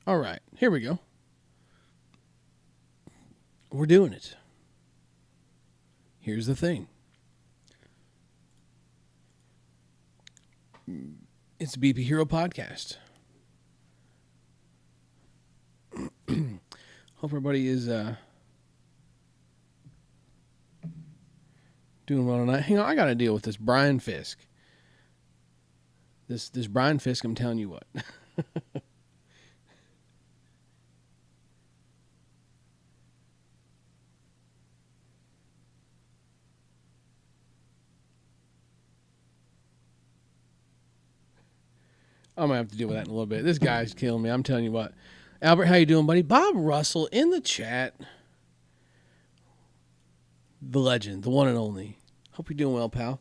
All right, here we go. We're doing it. Here's the thing. It's the BP Hero Podcast. Hope everybody is doing well tonight. Hang on, I got to deal with this Brian Fisk. This Brian Fisk, I'm telling you what. I'm going to have to deal with that in a little bit. This guy's killing me. I'm telling you what. Albert, how you doing, buddy? Bob Russell in the chat. The legend, the one and only. Hope you're doing well, pal.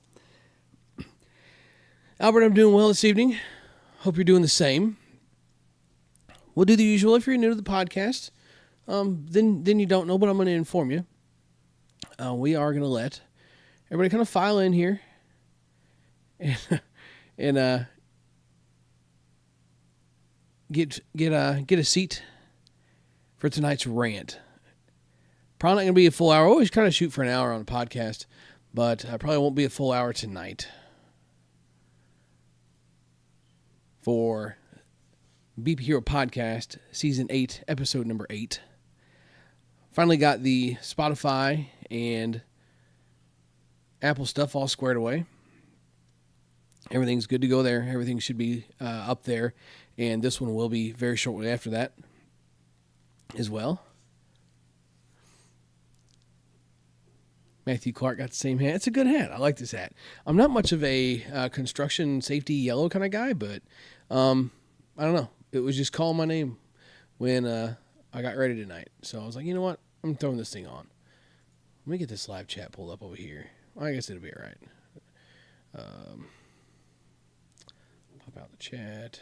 Albert, I'm doing well this evening. Hope you're doing the same. We'll do the usual. If you're new to the podcast, then you don't know, but I'm going to inform you. We are going to let everybody kind of file in here and get a seat for tonight's rant. Probably not going to be a full hour. I always kind of shoot for an hour on a podcast, but I probably won't be a full hour tonight for BP Hero Podcast Season 8, Episode number 8. Finally got the Spotify and Apple stuff all squared away. Everything's good to go there. Everything should be up there. And this one will be very shortly after that as well. Matthew Clark got the same hat. It's a good hat. I like this hat. I'm not much of a construction safety yellow kind of guy, but I don't know. It was just calling my name when I got ready tonight. So I was like, you know what? I'm throwing this thing on. Let me get this live chat pulled up over here. I guess it'll be all right. Pop out the chat.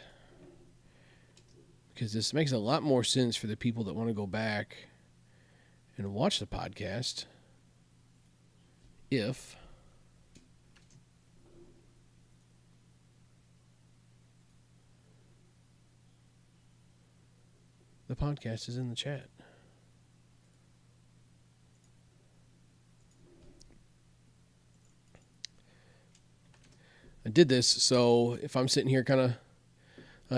Because this makes a lot more sense for the people that want to go back and watch the podcast if the podcast is in the chat. I did this so if I'm sitting here kind of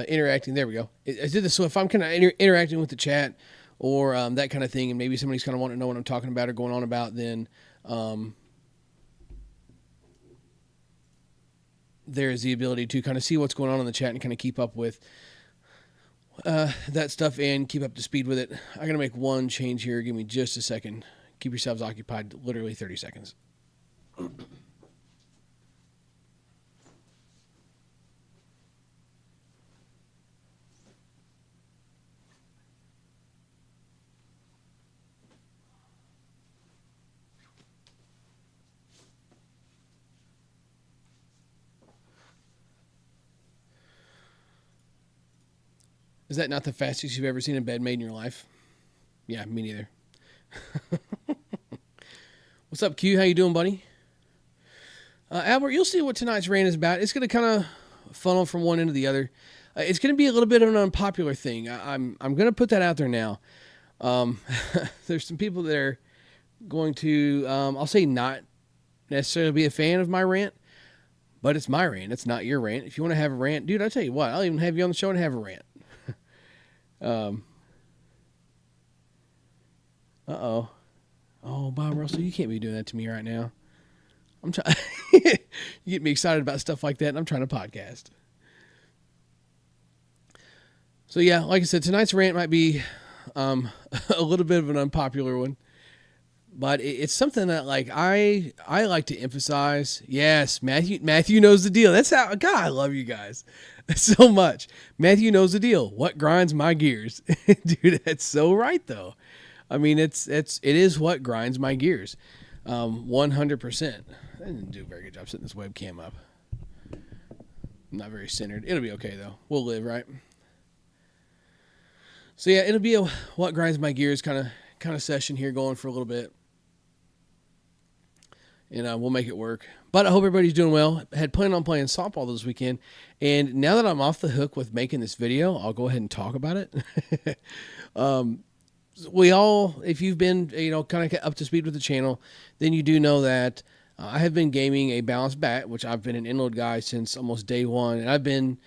interacting, there we go. I did this so if I'm kind of interacting with the chat or that kind of thing, and maybe somebody's kind of wanting to know what I'm talking about or going on about, then there's the ability to kind of see what's going on in the chat and kind of keep up with that stuff and keep up to speed with it. I'm going to make one change here. Give me just a second. Keep yourselves occupied, literally 30 seconds. Is that not the fastest you've ever seen a bed made in your life? Yeah, me neither. What's up, Q? How you doing, buddy? Albert, you'll see what tonight's rant is about. It's going to kind of funnel from one end to the other. It's going to be a little bit of an unpopular thing. I'm going to put that out there now. There's some people that are going to, I'll say not necessarily be a fan of my rant, but it's my rant. It's not your rant. If you want to have a rant, dude, I'll tell you what, I'll even have you on the show and have a rant. Uh-oh. Oh, Bob Russell, you can't be doing that to me right now. I'm trying. You get me excited about stuff like that, and I'm trying to podcast. So yeah, like I said, tonight's rant might be a little bit of an unpopular one, but it's something that like I like to emphasize. Yes, Matthew knows the deal. That's how. God, I love you guys so much. Matthew knows the deal. What grinds my gears, dude? That's so right though. I mean, it is what grinds my gears, 100%. I didn't do a very good job setting this webcam up. I'm not very centered. It'll be okay though. We'll live, right? So yeah, it'll be a what grinds my gears kind of session here, going for a little bit. and we'll make it work. But I hope everybody's doing well. I had planned on playing softball this weekend, and now that I'm off the hook with making this video, I'll go ahead and talk about it. We all, if you've been, kind of up to speed with the channel, then you do know that I have been gaming a balanced bat, which I've been an inload guy since almost day one, and I've been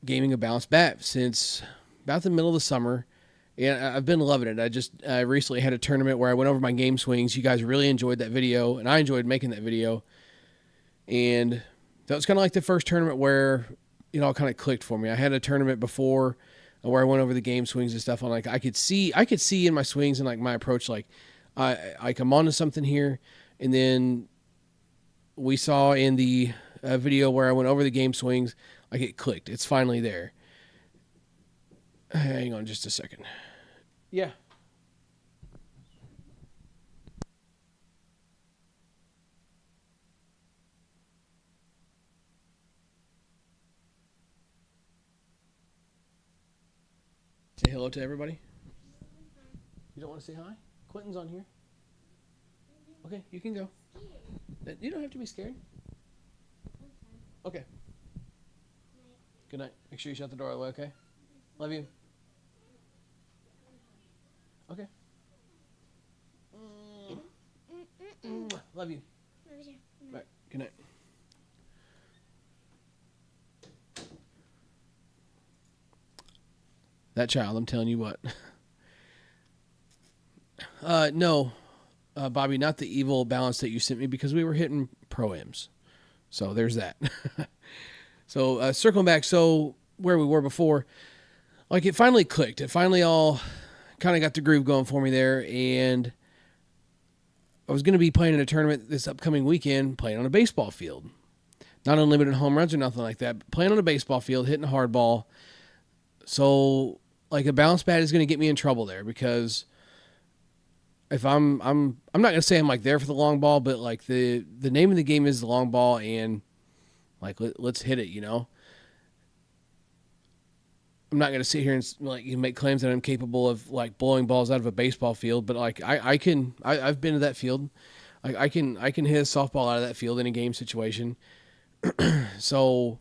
gaming a balanced bat since about the middle of the summer. And I've been loving it. I recently had a tournament where I went over my game swings. You guys really enjoyed that video, and I enjoyed making that video. And that was kind of like the first tournament where, it kind of clicked for me. I had a tournament before where I went over the game swings and stuff. And like I could see in my swings and like my approach, like I'm onto something here. And then we saw in the video where I went over the game swings, like it clicked. It's finally there. Hang on just a second. Yeah. Say hello to everybody. You don't want to say hi? Quentin's on here. Okay, you can go. You don't have to be scared. Okay. Good night. Make sure you shut the door all the way, okay? Love you. Okay. Love you. Love you. Bye. Good night. That child, I'm telling you what. No, Bobby, not the evil balance that you sent me because we were hitting pro-ams. So there's that. So circling back, so where we were before, like it finally clicked. It finally all kind of got the groove going for me there. And I was going to be playing in a tournament this upcoming weekend, playing on a baseball field. Not unlimited home runs or nothing like that, but playing on a baseball field, hitting a hard ball. So like a bounce bat is going to get me in trouble there because if I'm not going to say I'm like there for the long ball, but like the name of the game is the long ball and like let's hit it, I'm not going to sit here and like make claims that I'm capable of like blowing balls out of a baseball field, but like I've been to that field. Like I can hit a softball out of that field in a game situation. So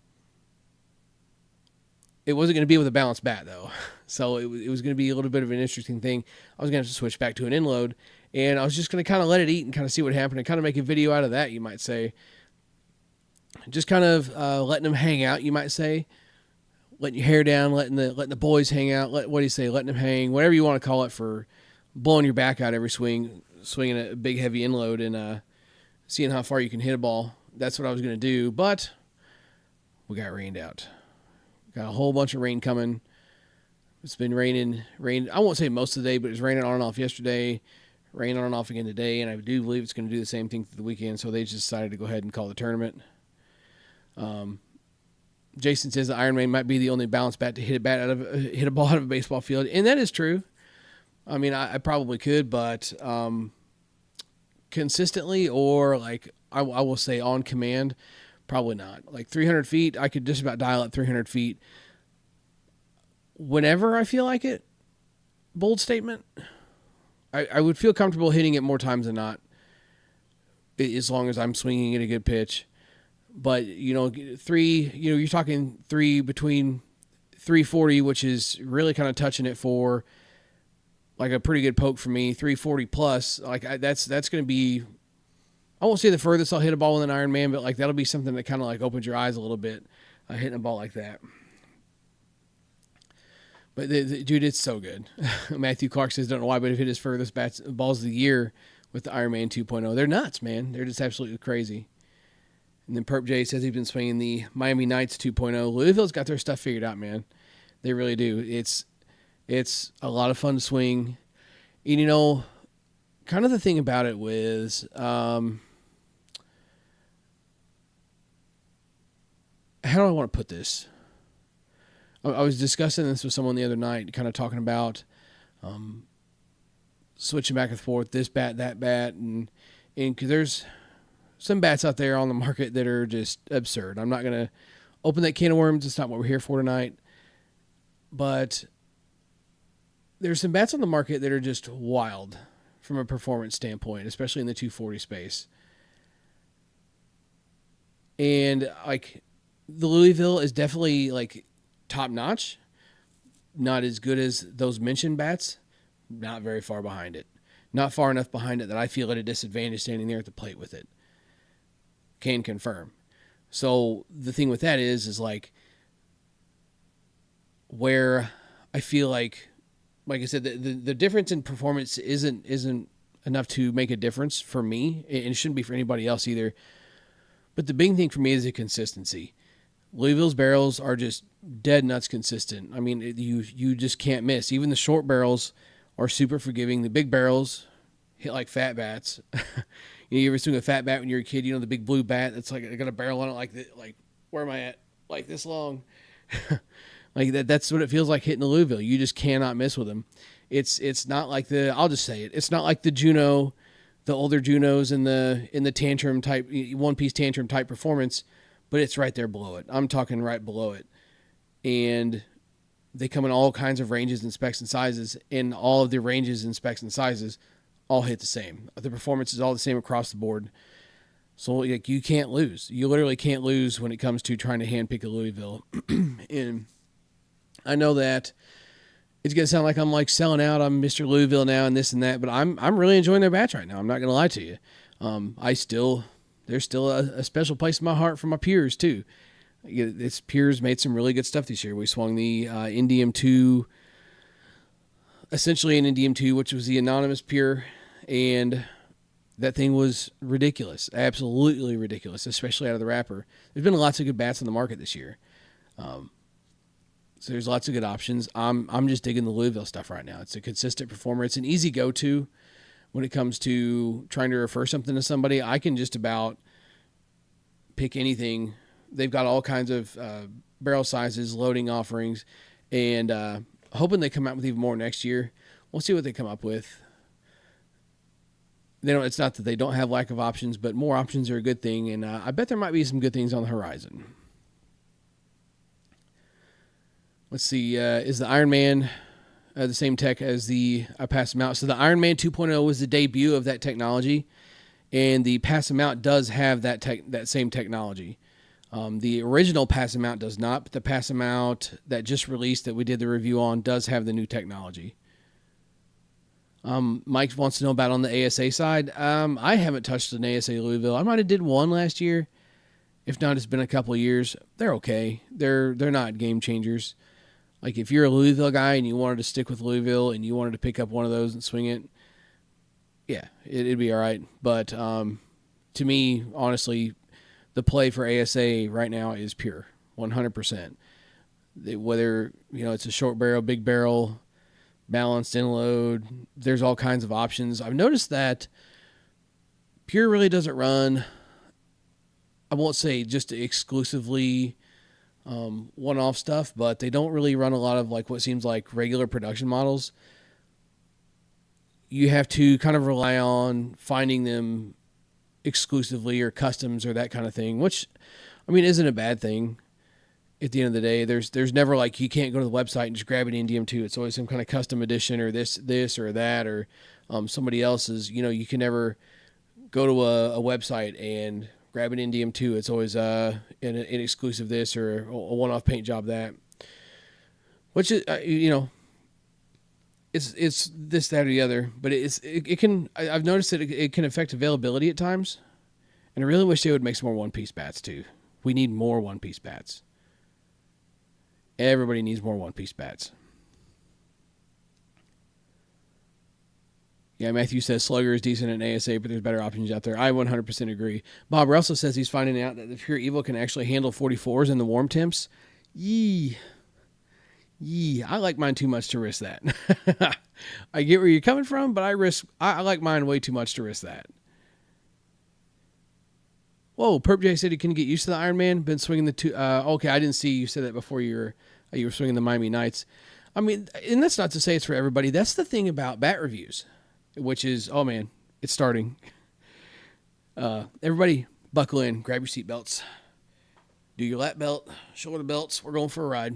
it wasn't going to be with a balanced bat though. So it was going to be a little bit of an interesting thing. I was going to have to switch back to an inload, and I was just going to kind of let it eat and kind of see what happened and kind of make a video out of that, you might say. Just kind of letting them hang out, you might say. Letting your hair down, letting the boys hang out. What do you say? Letting them hang, whatever you want to call it, for blowing your back out every swing, swinging a big heavy inload and seeing how far you can hit a ball. That's what I was going to do, but we got rained out. Got a whole bunch of rain coming. It's been raining. I won't say most of the day, but it was raining on and off yesterday, raining on and off again today, and I do believe it's going to do the same thing through the weekend, so they just decided to go ahead and call the tournament. Jason says the Iron Man might be the only balanced bat to hit a ball out of a baseball field, and that is true. I mean, I probably could, but consistently or like I will say on command, probably not. Like 300 feet, I could just about dial at 300 feet whenever I feel like it. Bold statement. I would feel comfortable hitting it more times than not, as long as I'm swinging at a good pitch. But, you're talking between 340, which is really kind of touching it for like a pretty good poke for me, 340 plus. Like that's going to be, I won't say the furthest I'll hit a ball with an Iron Man, but like that'll be something that kind of like opens your eyes a little bit, hitting a ball like that. But dude, it's so good. Matthew Clark says, don't know why, but if hit his furthest balls of the year with the Iron Man 2.0. They're nuts, man. They're just absolutely crazy. And then Perp J says he's been swinging the Miami Knights 2.0. Louisville's got their stuff figured out, man. They really do. It's a lot of fun to swing. And, kind of the thing about it was, how do I want to put this? I was discussing this with someone the other night, kind of talking about switching back and forth, this bat, that bat, and because there's some bats out there on the market that are just absurd. I'm not going to open that can of worms. It's not what we're here for tonight. But there's some bats on the market that are just wild from a performance standpoint, especially in the 240 space. And like the Louisville is definitely like top notch, not as good as those mentioned bats, not very far behind it. Not far enough behind it that I feel at a disadvantage standing there at the plate with it. Can confirm. So the thing with that is like where I feel like I said, the difference in performance isn't enough to make a difference for me, and it shouldn't be for anybody else either. But the big thing for me is the consistency. Louisville's barrels are just dead nuts consistent. I mean, you just can't miss. Even the short barrels are super forgiving. The big barrels hit like fat bats. You ever swing a fat bat when you were a kid? You know, the big blue bat that's like I got a barrel on it like where am I at? Like this long. Like that's what it feels like hitting the Louisville. You just cannot miss with them. It's not like I'll just say it. It's not like the Juno, the older Junos in the tantrum type, one piece tantrum type performance, but it's right there below it. I'm talking right below it. And they come in all kinds of ranges and specs and sizes, and all of the ranges and specs and sizes all hit the same. The performance is all the same across the board. So like you can't lose. You literally can't lose when it comes to trying to handpick a Louisville. And I know that it's going to sound like I'm like selling out. I'm Mr. Louisville now and this and that, but I'm really enjoying their bats right now. I'm not going to lie to you. There's still a special place in my heart for my peers too. This peers made some really good stuff this year. We swung the Indium 2, essentially an Indium 2, which was the anonymous peer, and that thing was ridiculous, absolutely ridiculous, especially out of the wrapper. There's been lots of good bats on the market this year. So there's lots of good options. I'm just digging the Louisville stuff right now. It's a consistent performer. It's an easy go-to when it comes to trying to refer something to somebody. I can just about pick anything. They've got all kinds of barrel sizes, loading offerings, and hoping they come out with even more next year. We'll see what they come up with. It's not that they don't have lack of options, but more options are a good thing, and I bet there might be some good things on the horizon. Let's see, is the Iron Man the same tech as the Pass Them Out? So the Iron Man 2.0 was the debut of that technology, and the Pass Them Out does have that same technology. The original Pass Them Out does not, but the Pass Them Out that just released that we did the review on does have the new technology. Mike wants to know about on the ASA side. I haven't touched an ASA Louisville. I might have did one last year. If not, it's been a couple of years. They're okay. They're not game changers. Like if you're a Louisville guy and you wanted to stick with Louisville and you wanted to pick up one of those and swing it, yeah, it'd be all right. But to me, honestly, the play for ASA right now is pure, 100%. Whether it's a short barrel, big barrel, balanced in load, there's all kinds of options. I've noticed that Pure really doesn't run, I won't say just exclusively one-off stuff, but they don't really run a lot of like what seems like regular production models. You have to kind of rely on finding them exclusively or customs or that kind of thing, which I mean isn't a bad thing. At the end of the day, there's never like you can't go to the website and just grab an Indium 2. It's always some kind of custom edition or this or that or somebody else's. You can never go to a website and grab an Indium 2. It's always an exclusive this or a one-off paint job that. Which is it's this, that, or the other. But it can. I've noticed that it can affect availability at times, and I really wish they would make some more one-piece bats too. We need more one-piece bats. Everybody needs more one-piece bats. Yeah, Matthew says Slugger is decent in ASA, but there's better options out there. I 100% agree. Bob Russell says he's finding out that the Pure Evo can actually handle 44s in the warm temps. Yee. I like mine too much to risk that. I get where you're coming from, but I like mine way too much to risk that. Whoa, Perp J said he couldn't get used to the Iron Man. Been swinging the two. Okay, I didn't see you said that before you were swinging the Miami Knights. I mean, and that's not to say it's for everybody. That's the thing about bat reviews, which is, oh man, it's starting. Everybody buckle in, grab your seat belts, do your lap belt, shoulder belts. We're going for a ride.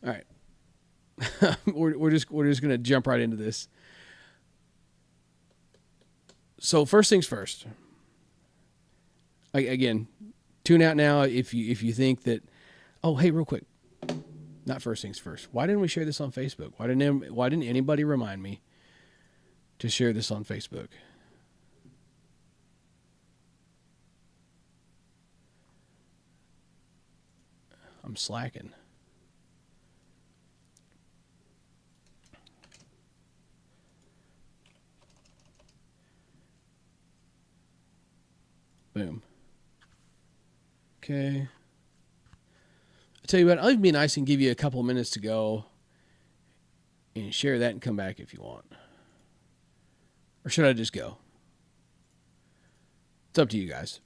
All right. we're just going to jump right into this. So first things first. again, tune out now if you think that. Oh, hey, real quick. Not first things first. Why didn't we share this on Facebook? Why didn't anybody remind me to share this on Facebook? I'm slacking. Boom. Okay. I tell you what, I'll even be nice and give you a couple minutes to go and share that and come back if you want. Or should I just go? It's up to you guys.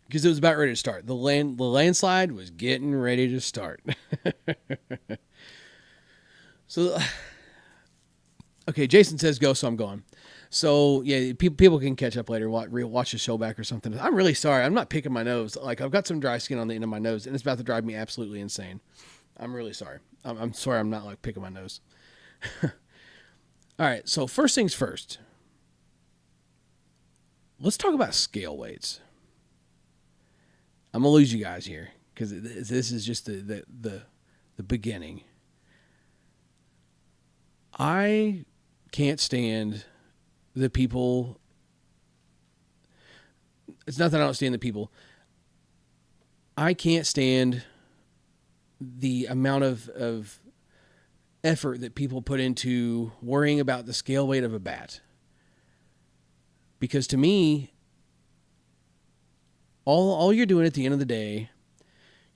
Because it was about ready to start. The landslide was getting ready to start. So, okay, Jason says go, so I'm going. So, yeah, people can catch up later, watch the show back or something. I'm really sorry. I'm not picking my nose. Like, I've got some dry skin on the end of my nose, and it's about to drive me absolutely insane. I'm really sorry. I'm sorry I'm not, like, picking my nose. All right, so first things first. Let's talk about scale weights. I'm going to lose you guys here because this is just the beginning. I can't stand the people. It's not that I don't stand the people. I can't stand the amount of effort that people put into worrying about the scale weight of a bat. Because to me, all you're doing at the end of the day,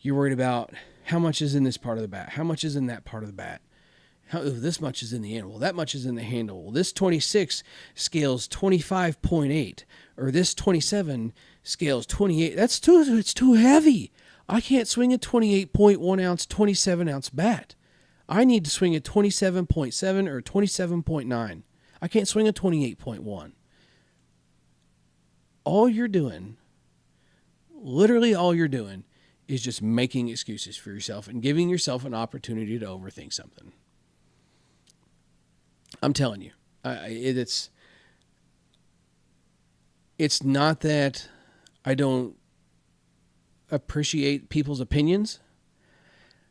you're worried about how much is in this part of the bat, how much is in that part of the bat. This much is in the end. Well, that much is in the handle. Well, this 26 scales 25.8, or this 27 scales 28. It's too heavy. I can't swing a 28.1 ounce, 27 ounce bat. I need to swing a 27.7 or 27.9. I can't swing a 28.1. Literally all you're doing is just making excuses for yourself and giving yourself an opportunity to overthink something. I'm telling you, it's not that I don't appreciate people's opinions.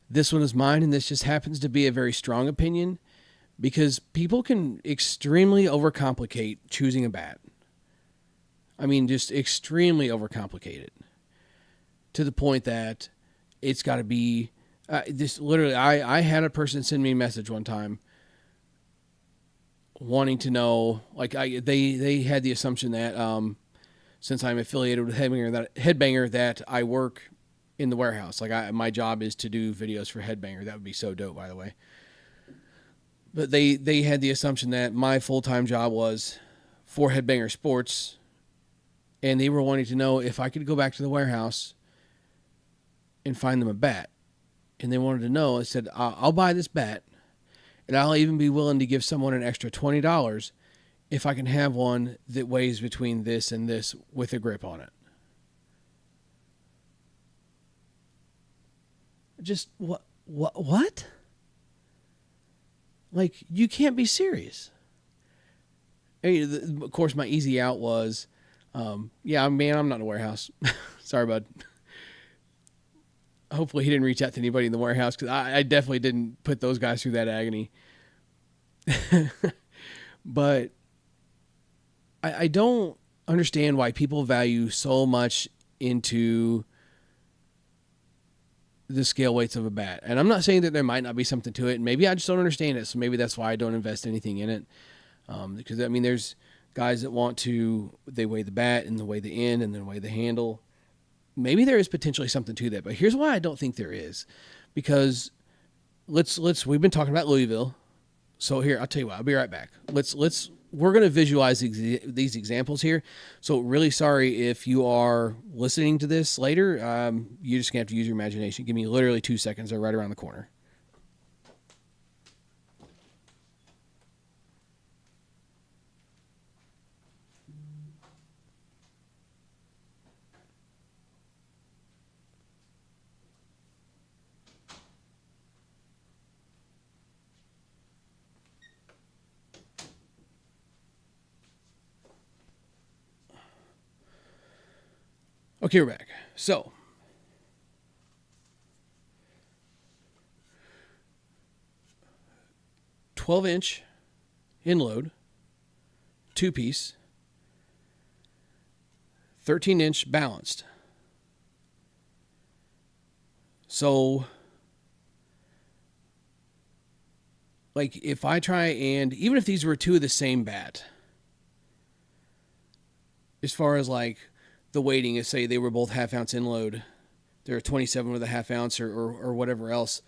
This one is mine, and this just happens to be a very strong opinion because people can extremely overcomplicate choosing a bat. I mean, just extremely overcomplicate it to the point that it's got to be this. Literally, I had a person send me a message one time wanting to know, like, they had the assumption that since I'm affiliated with Headbanger that I work in the warehouse. Like, my job is to do videos for Headbanger. That would be so dope, by the way. But they had the assumption that my full-time job was for Headbanger Sports, and they were wanting to know if I could go back to the warehouse and find them a bat. And they wanted to know, I said, I'll buy this bat, and I'll even be willing to give someone an extra $20 if I can have one that weighs between this and this with a grip on it. Just what? Like, you can't be serious. Of course, my easy out was, yeah, man, I'm not in a warehouse. Sorry, bud. Hopefully he didn't reach out to anybody in the warehouse because I definitely didn't put those guys through that agony. But I don't understand why people value so much into the scale weights of a bat. And I'm not saying that there might not be something to it. Maybe I just don't understand it. So maybe that's why I don't invest anything in it. Because, I mean, there's guys that they weigh the bat and they weigh the end and then weigh the handle. Maybe there is potentially something to that, but here's why I don't think there is. Because we've been talking about Louisville. So here, I'll tell you what, I'll be right back. We're going to visualize these examples here. So really sorry if you are listening to this later. You're just going to have to use your imagination. Give me literally 2 seconds. They're right around the corner. Okay, we're back. So, "12" in load, 2-piece, 13" balanced. So, like, if I try and, even if these were two of the same bat, as far as like the weighting is, say they were both half-ounce in load, they're a 27 with a half-ounce or whatever else,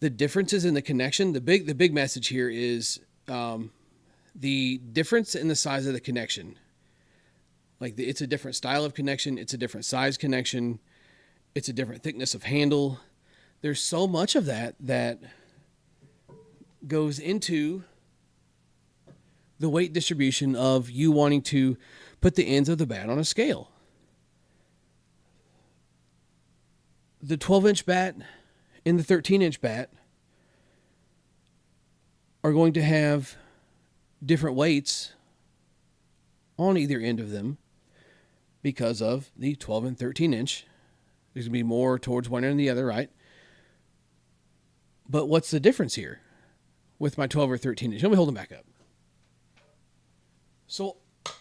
the differences in the connection, the big message here is the difference in the size of the connection. Like, it's a different style of connection, it's a different size connection, it's a different thickness of handle. There's so much of that goes into the weight distribution of you wanting to put the ends of the bat on a scale. The 12" bat and the 13" bat are going to have different weights on either end of them because of the 12 and 13". There's going to be more towards one end than the other, right? But what's the difference here with my 12 or 13". Let me hold them back up. So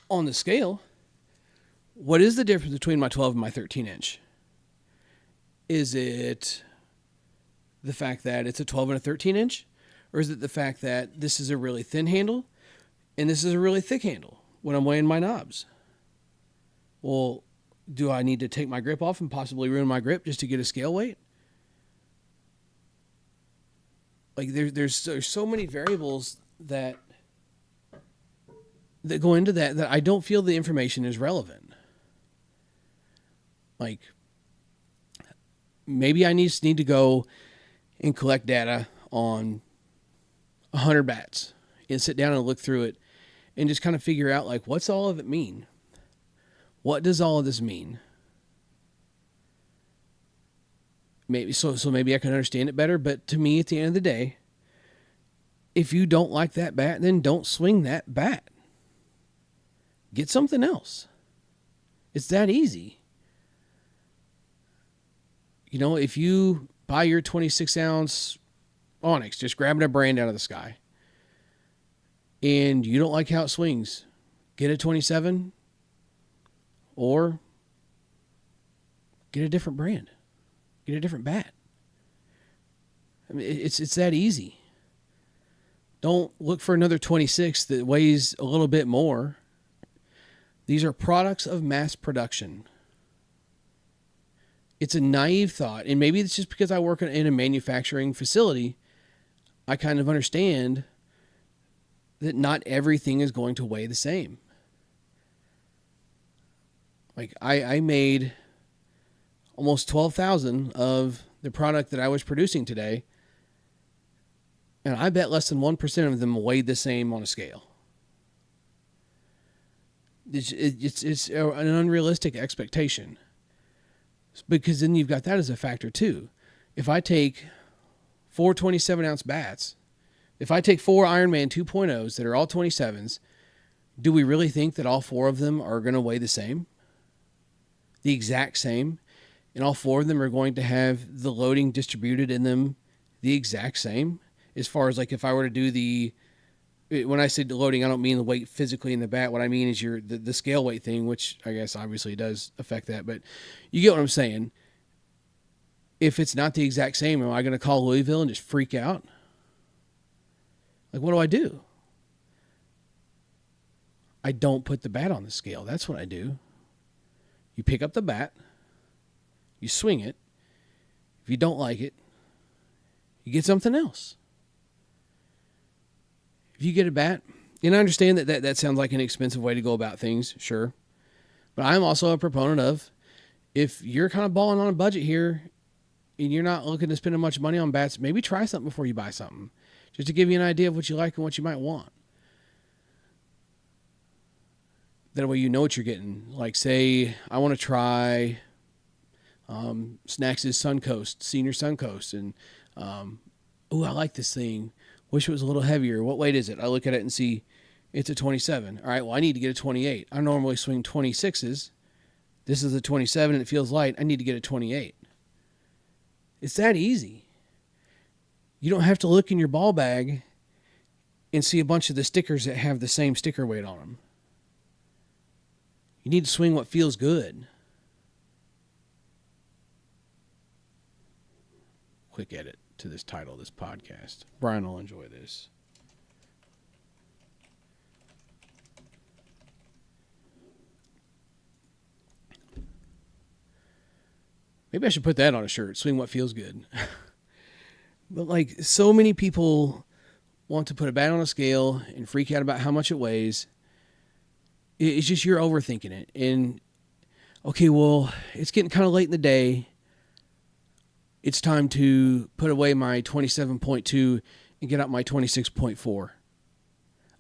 on the scale, what is the difference between my 12 and my 13". Is it the fact that it's a 12 and a 13", or is it the fact that this is a really thin handle and this is a really thick handle when I'm weighing my knobs? Well, do I need to take my grip off and possibly ruin my grip just to get a scale weight? Like, there's so many variables that go into that I don't feel the information is relevant. Like, maybe I need to go and collect data on 100 bats and sit down and look through it and just kind of figure out, like, what's all of it mean? What does all of this mean? Maybe so maybe I can understand it better, but to me, at the end of the day, if you don't like that bat, then don't swing that bat. Get something else. It's that easy. You know, if you buy your 26-ounce Onyx, just grabbing a brand out of the sky, and you don't like how it swings, get a 27 or get a different brand. Get a different bat. I mean, it's that easy. Don't look for another 26 that weighs a little bit more. These are products of mass production. It's a naive thought, and maybe it's just because I work in a manufacturing facility, I kind of understand that not everything is going to weigh the same. Like, I made almost 12,000 of the product that I was producing today, and I bet less than 1% of them weighed the same on a scale. It's an unrealistic expectation, because then you've got that as a factor too. If I take 4 27-ounce bats, if I take 4 Ironman 2.0s that are all 27s, do we really think that all 4 of them are going to weigh the same? The exact same? And all 4 of them are going to have the loading distributed in them the exact same? As far as, like, if I were to do when I say loading, I don't mean the weight physically in the bat. What I mean is the scale weight thing, which I guess obviously does affect that. But you get what I'm saying. If it's not the exact same, am I going to call Louisville and just freak out? Like, what do? I don't put the bat on the scale. That's what I do. You pick up the bat. You swing it. If you don't like it, you get something else. If you get a bat, and I understand that sounds like an expensive way to go about things, sure. But I'm also a proponent of, if you're kind of balling on a budget here and you're not looking to spend much money on bats, maybe try something before you buy something, just to give you an idea of what you like and what you might want. That way you know what you're getting. Like, say, I want to try Snacks' Suncoast, Senior Suncoast, and I like this thing. Wish it was a little heavier. What weight is it? I look at it and see it's a 27. All right, well, I need to get a 28. I normally swing 26s. This is a 27 and it feels light. I need to get a 28. It's that easy. You don't have to look in your ball bag and see a bunch of the stickers that have the same sticker weight on them. You need to swing what feels good. Quick edit to this title of this podcast. Brian will enjoy this. Maybe I should put that on a shirt. Swing what feels good. But like so many people want to put a bat on a scale and freak out about how much it weighs. It's just you're overthinking it. And okay, well, it's getting kind of late in the day. It's time to put away my 27.2 and get out my 26.4.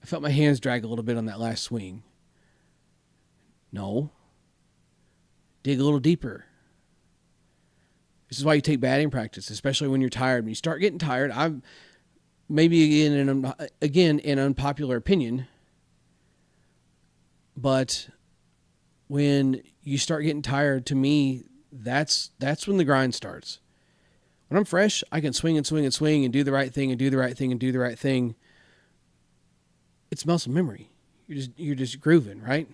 I felt my hands drag a little bit on that last swing. No. Dig a little deeper. This is why you take batting practice, especially when you're tired. When you start getting tired, I'm maybe again an unpopular opinion, but when you start getting tired, to me, that's when the grind starts. When I'm fresh, I can swing and swing and swing and do the right thing and do the right thing and do the right thing. It's muscle memory. You're just grooving, right?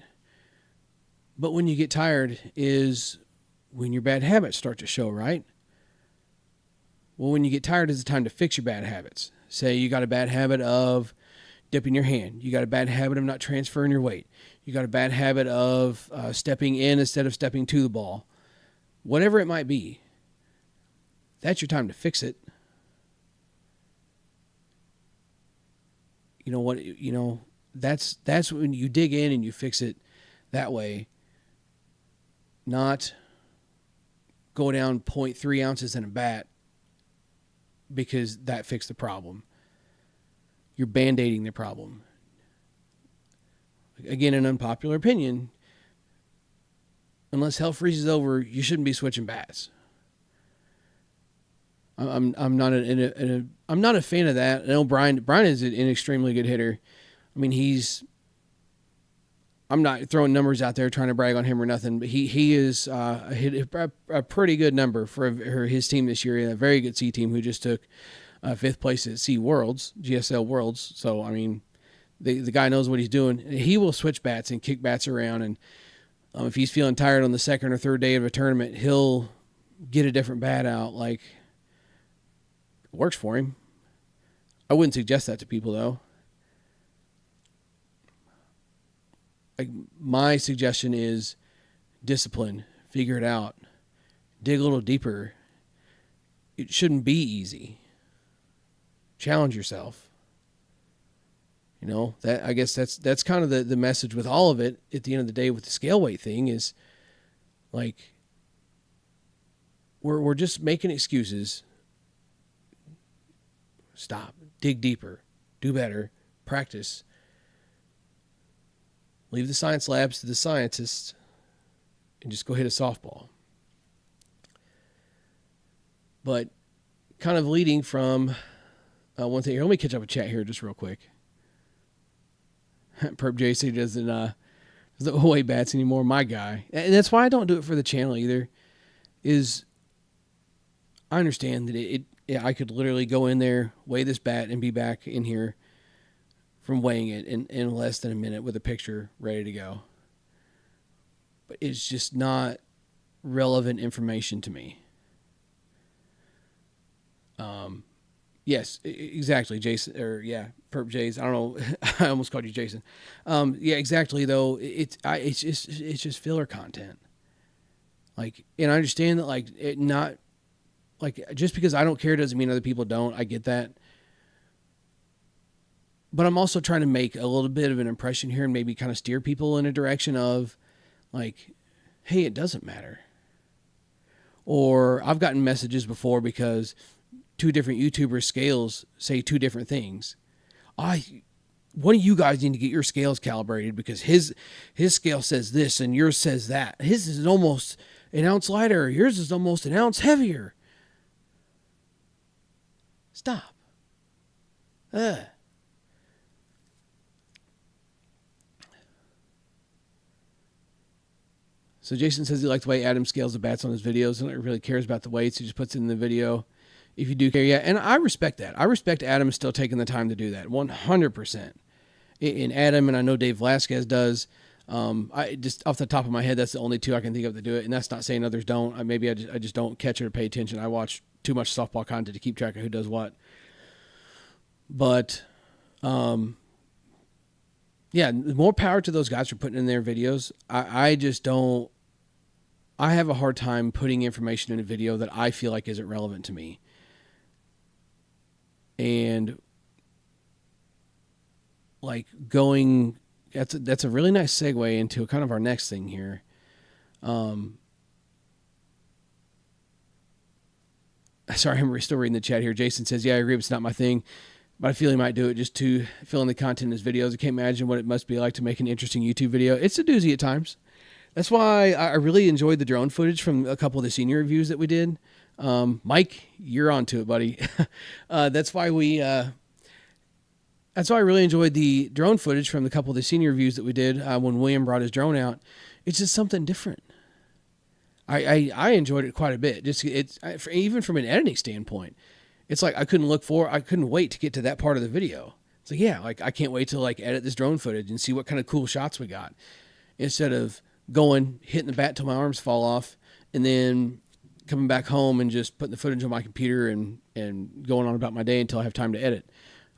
But when you get tired is when your bad habits start to show, right? Well, when you get tired is the time to fix your bad habits. Say you got a bad habit of dipping your hand. You got a bad habit of not transferring your weight. You got a bad habit of stepping in instead of stepping to the ball. Whatever it might be, that's your time to fix it. You know what? You know, that's when you dig in and you fix it that way. Not go down 0.3 ounces in a bat because that fixed the problem. You're band-aiding the problem. Again, an unpopular opinion. Unless hell freezes over, you shouldn't be switching bats. I'm not a fan of that. I know Brian is an extremely good hitter. I mean, I'm not throwing numbers out there trying to brag on him or nothing, but he is hit a pretty good number for his team this year. A very good C team who just took 5th place at GSL Worlds. So, I mean, the guy knows what he's doing. He will switch bats and kick bats around, and if he's feeling tired on the second or third day of a tournament, he'll get a different bat out. Like, it works for him. I wouldn't suggest that to people, though. Like, my suggestion is discipline. Figure it out. Dig a little deeper. It shouldn't be easy. Challenge yourself. You know, that I guess that's kind of the message with all of it at the end of the day with the scale weight thing is like we're just making excuses. Stop. Dig deeper. Do better. Practice. Leave the science labs to the scientists and just go hit a softball. But kind of leading from one thing here. Let me catch up a chat here just real quick. Perp JC doesn't weigh bats anymore. My guy. And that's why I don't do it for the channel either. Is I understand that I could literally go in there, weigh this bat, and be back in here from weighing it in less than a minute with a picture ready to go. But it's just not relevant information to me. Yes, exactly, Jason, Perp Jays. I don't know. I almost called you Jason. Yeah, exactly. Though it's just filler content. Like, and I understand that, like, it not like just because I don't care doesn't mean other people don't. I get that. But I'm also trying to make a little bit of an impression here and maybe kind of steer people in a direction of like, hey, it doesn't matter. Or I've gotten messages before because 2 different YouTubers' scales say 2 different things. One of you guys need to get your scales calibrated because his scale says this and yours says that. His is almost an ounce lighter. Yours is almost an ounce heavier. Stop. So Jason says he likes the way Adam scales the bats on his videos and really cares about the weights. He just puts it in the video. If you do care, yeah. And I respect that. I respect Adam still taking the time to do that. 100%. In Adam, and I know Dave Velasquez does. I just off the top of my head, that's the only two I can think of to do it. And that's not saying others don't. I just don't catch it or pay attention. I watch too much softball content to keep track of who does what. But, yeah, more power to those guys for putting in their videos. I just don't. I have a hard time putting information in a video that I feel like isn't relevant to me. And like going, that's a really nice segue into kind of our next thing here. Sorry, I'm still reading the chat here. Jason says, yeah, I agree, it's not my thing, but I feel he might do it just to fill in the content in his videos. I can't imagine what it must be like to make an interesting YouTube video. It's a doozy at times. That's why I really enjoyed the drone footage from a couple of the senior reviews that we did. Mike, you're on to it, buddy. That's why I really enjoyed the drone footage from the couple of the senior reviews that we did when William brought his drone out. It's just something different. I enjoyed it quite a bit. Even from an editing standpoint, it's like I couldn't wait to get to that part of the video. It's like, yeah, like I can't wait to like edit this drone footage and see what kind of cool shots we got, instead of going, hitting the bat till my arms fall off, and then coming back home and just putting the footage on my computer and going on about my day until I have time to edit.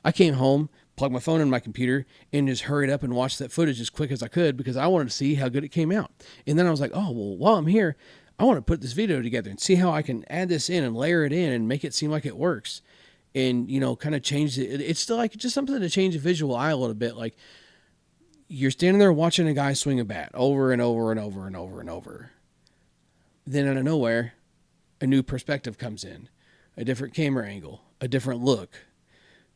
I came home, plugged my phone in my computer, and just hurried up and watched that footage as quick as I could because I wanted to see how good it came out. And then I was like, oh, well, while I'm here, I want to put this video together and see how I can add this in and layer it in and make it seem like it works. And, kind of change it. It's still like just something to change the visual eye a little bit. Like, you're standing there watching a guy swing a bat over and over and over and over and over. Then out of nowhere, a new perspective comes in, a different camera angle, a different look,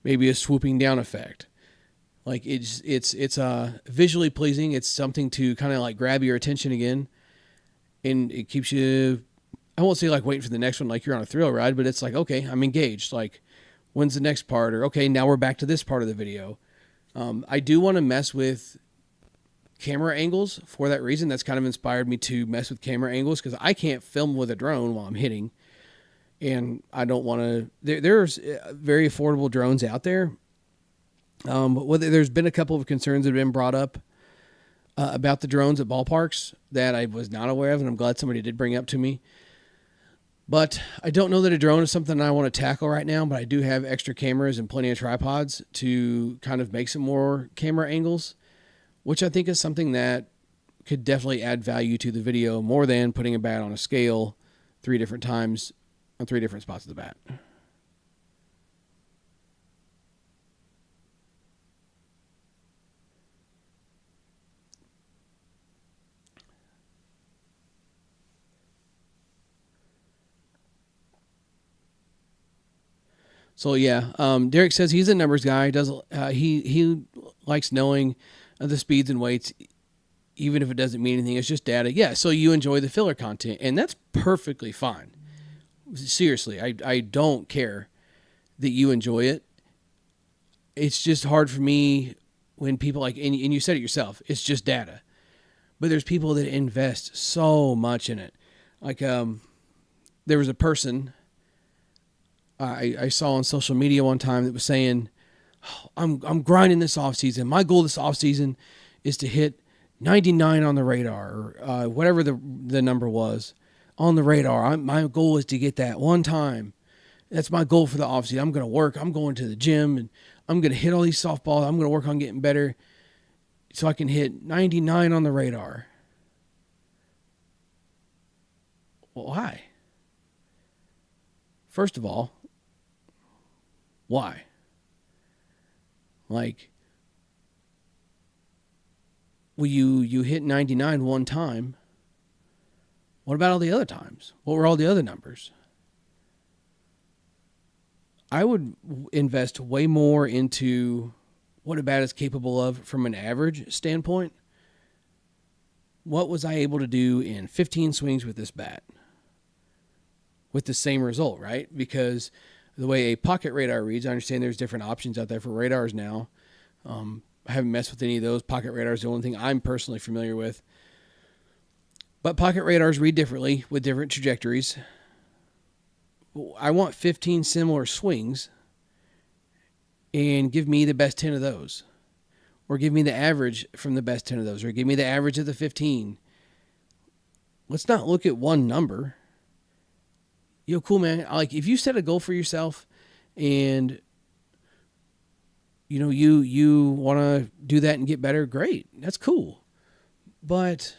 maybe a swooping down effect. Like it's visually pleasing. It's something to kind of like grab your attention again, and it keeps you, I won't say like waiting for the next one, like you're on a thrill ride, but it's like, okay, I'm engaged. Like, when's the next part? Or okay, now we're back to this part of the video. I do want to mess with camera angles for that reason. That's kind of inspired me to mess with camera angles because I can't film with a drone while I'm hitting, and I don't want to. There's very affordable drones out there, but there's been a couple of concerns that have been brought up about the drones at ballparks that I was not aware of, and I'm glad somebody did bring up to me. But I don't know that a drone is something I want to tackle right now, but I do have extra cameras and plenty of tripods to kind of make some more camera angles, which I think is something that could definitely add value to the video more than putting a bat on a scale 3 different times on 3 different spots of the bat. So yeah, Derek says he's a numbers guy. He likes knowing the speeds and weights, even if it doesn't mean anything. It's just data. Yeah, so you enjoy the filler content, and that's perfectly fine. Seriously, I don't care that you enjoy it. It's just hard for me when people like, and you said it yourself, it's just data. But there's people that invest so much in it. Like, there was a person I saw on social media one time that was saying, oh, I'm grinding this offseason. My goal this offseason is to hit 99 on the radar, or whatever the number was on the radar. My goal is to get that one time. That's my goal for the offseason. I'm going to work. I'm going to the gym, and I'm going to hit all these softballs. I'm going to work on getting better so I can hit 99 on the radar. Well, why? First of all, why? Like, well, you hit 99 one time. What about all the other times? What were all the other numbers? I would invest way more into what a bat is capable of from an average standpoint. What was I able to do in 15 swings with this bat? With the same result, right? Because the way a pocket radar reads, I understand there's different options out there for radars now. I haven't messed with any of those. Pocket radar is the only thing I'm personally familiar with. But pocket radars read differently with different trajectories. I want 15 similar swings and give me the best 10 of those. Or give me the average from the best 10 of those. Or give me the average of the 15. Let's not look at one number. Cool, man. Like, if you set a goal for yourself and, you want to do that and get better, great. That's cool. But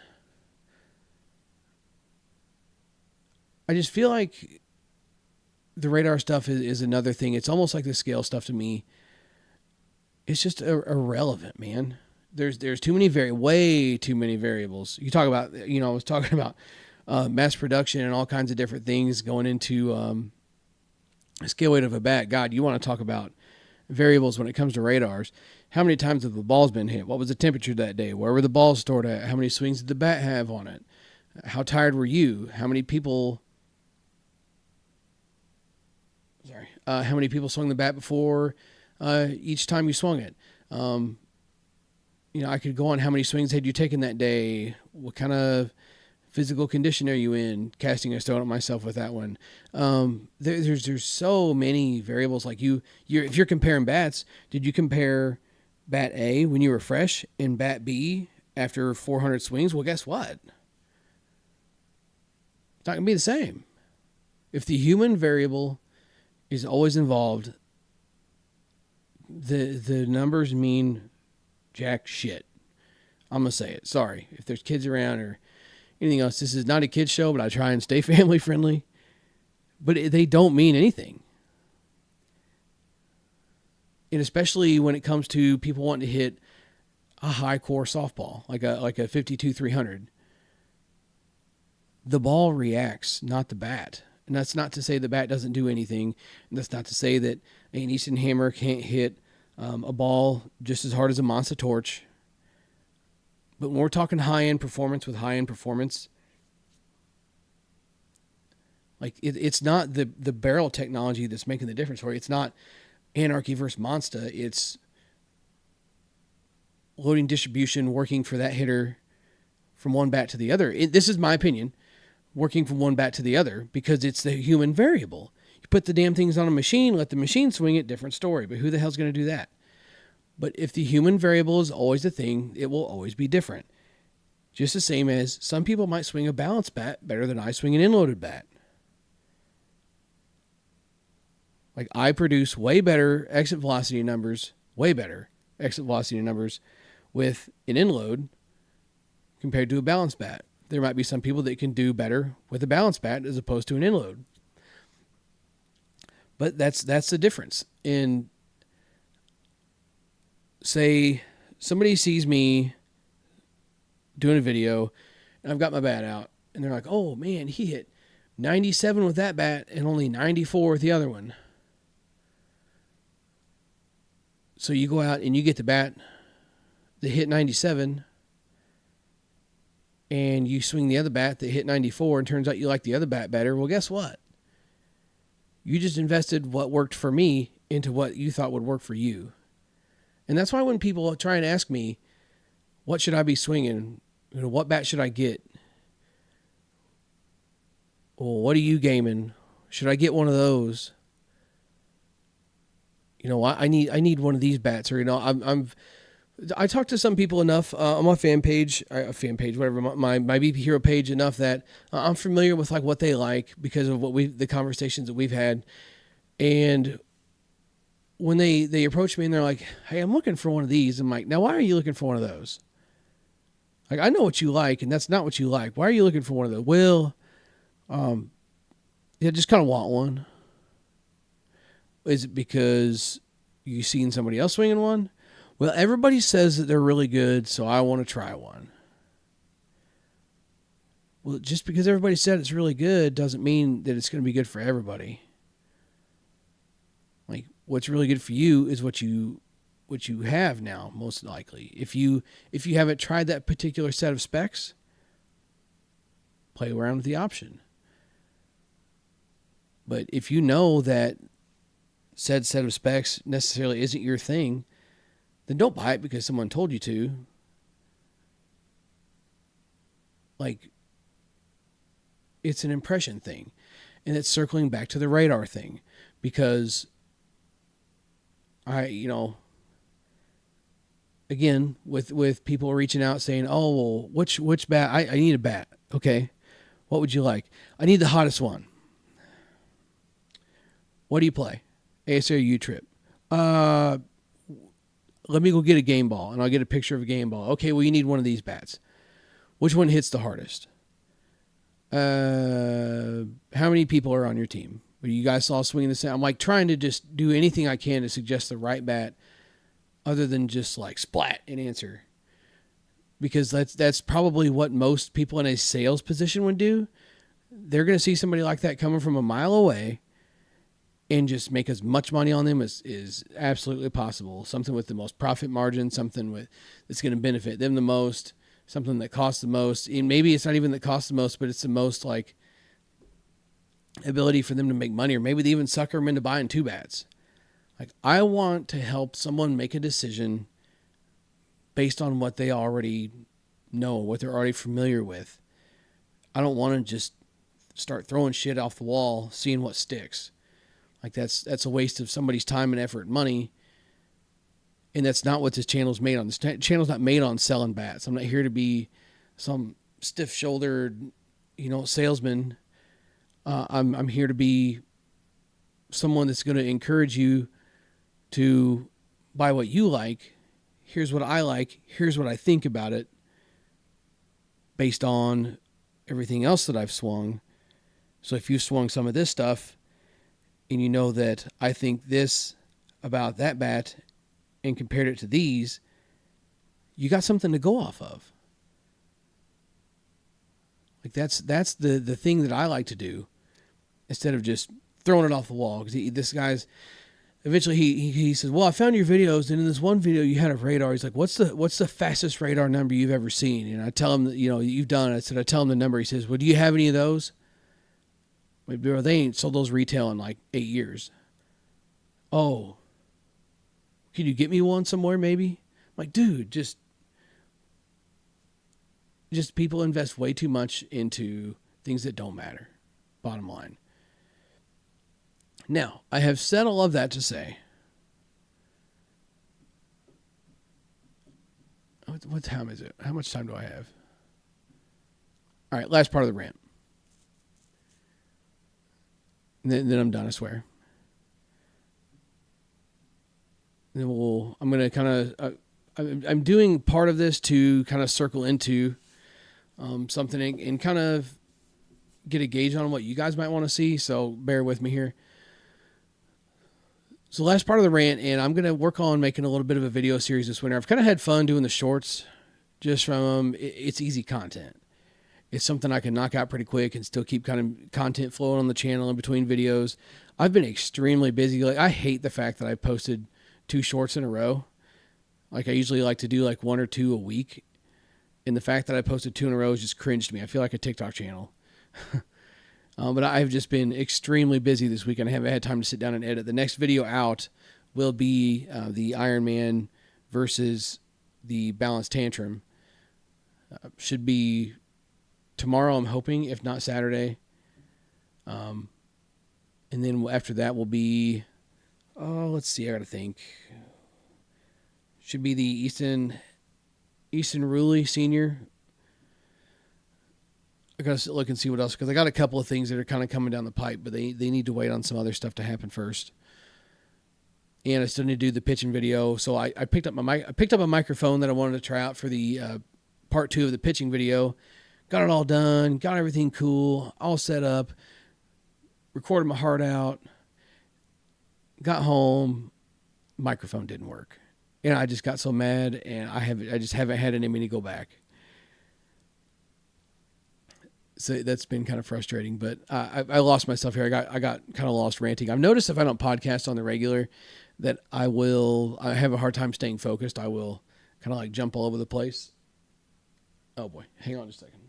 I just feel like the radar stuff is another thing. It's almost like the scale stuff to me. It's just irrelevant, man. There's way too many variables. You talk about, I was talking about mass production and all kinds of different things going into scale weight of a bat. God, you want to talk about variables when it comes to radars. How many times have the balls been hit? What was the temperature that day? Where were the balls stored at? How many swings did the bat have on it? How tired were you? How many people swung the bat before each time you swung it? I could go on how many swings had you taken that day? What kind of physical condition are you in? Casting a stone at myself with that one. There's so many variables. Like if you're comparing bats, did you compare bat A when you were fresh and bat B after 400 swings? Well, guess what? It's not going to be the same. If the human variable is always involved, the numbers mean jack shit. I'm going to say it. Sorry. If there's kids around or anything else, this is not a kid's show, but I try and stay family friendly. But they don't mean anything. And especially when it comes to people wanting to hit a high core softball, like a 52-300. The ball reacts, not the bat. And that's not to say the bat doesn't do anything. And that's not to say that an Easton hammer can't hit a ball just as hard as a Monster torch. But when we're talking high-end performance with high-end performance, like it's not the barrel technology that's making the difference for you. It's not Anarchy versus Monster. It's loading distribution, working for that hitter from one bat to the other. This is my opinion, working from one bat to the other, because it's the human variable. You put the damn things on a machine, let the machine swing it, different story. But who the hell's going to do that? But if the human variable is always the thing, it will always be different. Just the same as some people might swing a balanced bat better than I swing an in-loaded bat. Like, I produce way better exit velocity numbers with an in-load compared to a balanced bat. There might be some people that can do better with a balanced bat as opposed to an in-load. But that's the difference. In, say, somebody sees me doing a video and I've got my bat out and they're like, oh man, he hit 97 with that bat and only 94 with the other one. So you go out and you get the bat that hit 97 and you swing the other bat that hit 94 and turns out you like the other bat better. Well, guess what? You just invested what worked for me into what you thought would work for you. And that's why when people try and ask me, what should I be swinging? What bat should I get? Well, what are you gaming? Should I get one of those? I need one of these bats, or I talked to some people enough on my fan page, whatever, my BP Hero page enough that I'm familiar with like what they like because of the conversations that we've had. And when they approach me and they're like, hey, I'm looking for one of these. I'm like, now why are you looking for one of those? Like, I know what you like and that's not what you like. Why are you looking for one of those? Well, just kind of want one. Is it because you seen somebody else swinging one? Well, everybody says that they're really good, so I want to try one. Well, just because everybody said it's really good doesn't mean that it's going to be good for everybody. Like, what's really good for you is what you have now, most likely. If you haven't tried that particular set of specs, play around with the option. But if you know that said set of specs necessarily isn't your thing, then don't buy it because someone told you to. Like, it's an impression thing. And it's circling back to the radar thing, because again, with people reaching out saying, "Oh, well, which bat? I need a bat." Okay, what would you like? I need the hottest one. What do you play? ASRU trip. Let me go get a game ball, and I'll get a picture of a game ball. Okay, well, you need one of these bats. Which one hits the hardest? How many people are on your team? Are you guys all swinging the same? I'm like trying to just do anything I can to suggest the right bat, other than just like splat and answer, because that's probably what most people in a sales position would do. They're going to see somebody like that coming from a mile away and just make as much money on them as is absolutely possible. Something with the most profit margin, something that's going to benefit them the most, something that costs the most. And maybe it's not even that costs the most, but it's the most like ability for them to make money, or maybe they even sucker them into buying 2 bats. Like, I want to help someone make a decision based on what they already know, what they're already familiar with. I don't want to just start throwing shit off the wall, seeing what sticks. Like, that's a waste of somebody's time and effort and money. And that's not what this channel's made on. This channel's not made on selling bats. I'm not here to be some stiff-shouldered, salesman. I'm here to be someone that's going to encourage you to buy what you like. Here's what I like. Here's what I think about it, based on everything else that I've swung. So if you swung some of this stuff, and you know that I think this about that bat and compared it to these, you got something to go off of. Like, that's the thing that I like to do, instead of just throwing it off the wall. Because this guy's eventually he says, "Well, I found your videos, and in this one video you had a radar." He's like, "What's the fastest radar number you've ever seen?" And I tell him that, you've done it. I tell him the number. He says, "Well, do you have any of those?" Like, bro, they ain't sold those retail in like 8 years. "Oh, can you get me one somewhere maybe?" I'm like, dude, just people invest way too much into things that don't matter. Bottom line. Now, I have said all of that to say, what time is it? How much time do I have? All right, last part of the rant. Then I'm done, I swear. And then I'm going to kind of, I'm doing part of this to kind of circle into something and kind of get a gauge on what you guys might want to see. So bear with me here. So last part of the rant, and I'm going to work on making a little bit of a video series this winter. I've kind of had fun doing the shorts, just from, it's easy content. It's something I can knock out pretty quick and still keep kind of content flowing on the channel in between videos. I've been extremely busy. Like, I hate the fact that I posted 2 shorts in a row. Like, I usually like to do like 1 or 2 a week. And the fact that I posted 2 in a row is just cringe to me. I feel like a TikTok channel. But I've just been extremely busy this week, and I haven't had time to sit down and edit. The next video out will be the Iron Man versus the Balance Tantrum. Should be tomorrow, I'm hoping, if not Saturday. And then after that will be, let's see, I got to think. Should be the Easton Ruley Sr. I got to look and see what else, because I got a couple of things that are kind of coming down the pipe, but they need to wait on some other stuff to happen first. And I still need to do the pitching video. So I picked up a microphone that I wanted to try out for the part 2 of the pitching video. Got it all done, got everything cool, all set up, recorded my heart out, got home, microphone didn't work. And I just got so mad, and I just haven't had it in me to go back. So that's been kind of frustrating, but I lost myself here. I got kind of lost ranting. I've noticed if I don't podcast on the regular, that I have a hard time staying focused. I will kind of like jump all over the place. Oh boy, hang on just a second.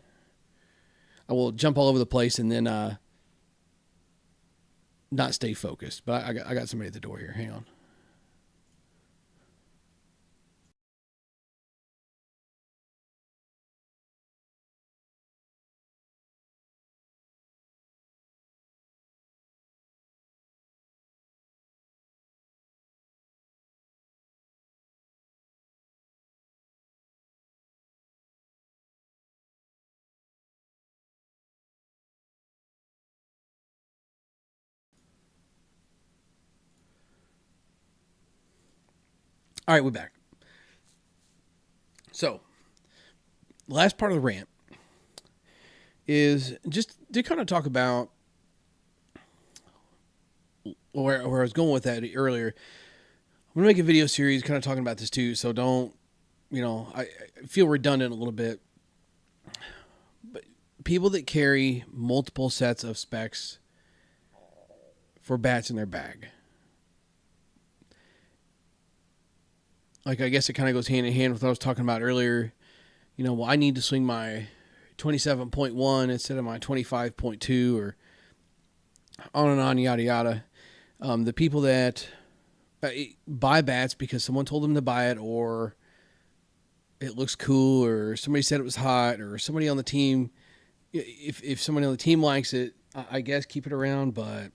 I will jump all over the place and then not stay focused. But I got somebody at the door here. Hang on. All right, we're back. So, last part of the rant is just to kind of talk about where I was going with that earlier. I'm going to make a video series kind of talking about this too, so don't, I feel redundant a little bit. But people that carry multiple sets of specs for bats in their bag. Like, I guess it kind of goes hand in hand with what I was talking about earlier. I need to swing my 27.1 instead of my 25.2 or on and on, yada, yada. The people that buy bats because someone told them to buy it, or it looks cool, or somebody said it was hot, or somebody on the team, if somebody on the team likes it, I guess keep it around. But